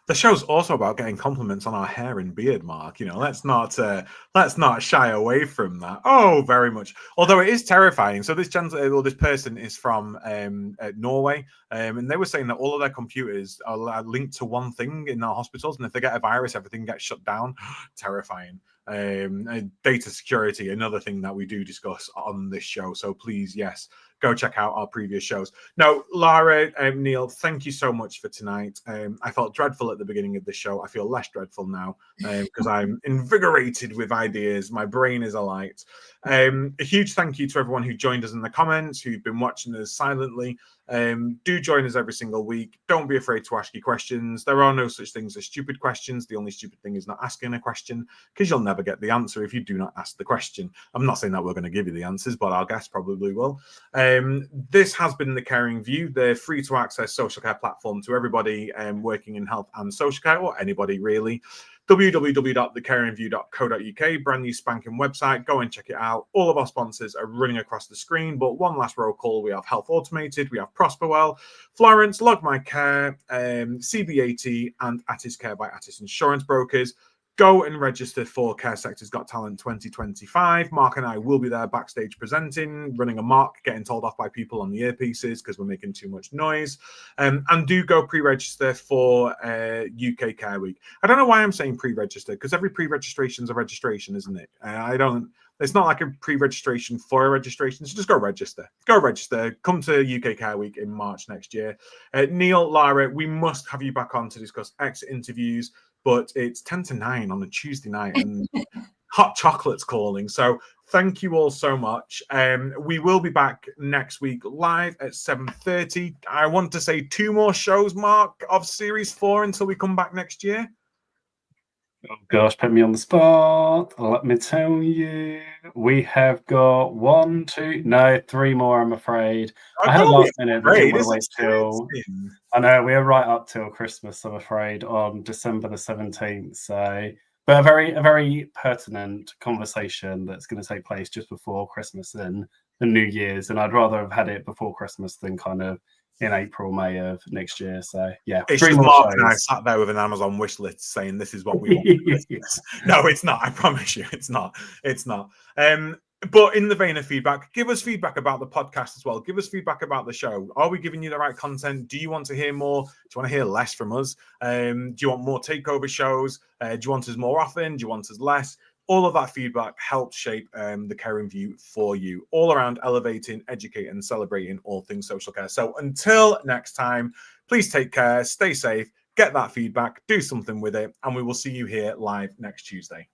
The show's also about getting compliments on our hair and beard, Mark. You know, let's not shy away from that. Oh, very much. Although it is terrifying. So this this person is from Norway, and they were saying that all of their computers are linked to one thing in our hospitals, and if they get a virus, everything gets shut down. Terrifying. Data security, another thing that we do discuss on this show. So please, yes, go check out our previous shows. Now, Lara, Neil, thank you so much for tonight. I felt dreadful at the beginning of the show. I feel less dreadful now because I'm invigorated with ideas. My brain is alight. A huge thank you to everyone who joined us in the comments, who've been watching us silently. Do join us every single week. Don't be afraid to ask your questions. There are no such things as stupid questions. The only stupid thing is not asking a question, because you'll never get the answer if you do not ask the question. I'm not saying that we're going to give you the answers, but our guests probably will. This has been The Caring View, the free to access social care platform to everybody working in health and social care, or anybody really. www.thecaringview.co.uk, brand new spanking website. Go and check it out. All of our sponsors are running across the screen, but one last roll call. We have Health Automated, we have Prosperwell, Florence, Log My Care, CBAT, and Attis Care by Attis Insurance Brokers. Go and register for Care Sector's Got Talent 2025. Mark and I will be there backstage presenting, running a mock, getting told off by people on the earpieces because we're making too much noise. And do go pre-register for UK Care Week. I don't know why I'm saying pre-register, because every pre-registration is a registration, isn't it? It's not like a pre-registration for a registration, so just go register. Go register. Come to UK Care Week in March next year. Neil, Lara, we must have you back on to discuss exit interviews, but it's 10 to 9 on a Tuesday night and hot chocolate's calling. So thank you all so much. We will be back next week live at 7:30. I want to say 2 more shows, Mark, of Series 4 until we come back next year. Oh gosh, put me on the spot. Let me tell you, we have got 3 more, I'm afraid. I had a last minute, but didn't want to wait till. I know we're right up till Christmas, I'm afraid, on December the 17th. So, but a very pertinent conversation that's going to take place just before Christmas and the New Year's, and I'd rather have had it before Christmas than kind of in April, May of next year. So yeah, it's just Mark and I sat there with an Amazon wish list saying this is what we want for Christmas. No, it's not. I promise you, it's not. It's not. But in the vein of feedback, give us feedback about the podcast as well. Give us feedback about the show. Are we giving you the right content? Do you want to hear more? Do you want to hear less from us? Do you want more takeover shows? Do you want us more often? Do you want us less? All of that feedback helps shape the Caring View for you, all around elevating, educating, and celebrating all things social care. So until next time, please take care, stay safe, get that feedback, do something with it, and we will see you here live next Tuesday.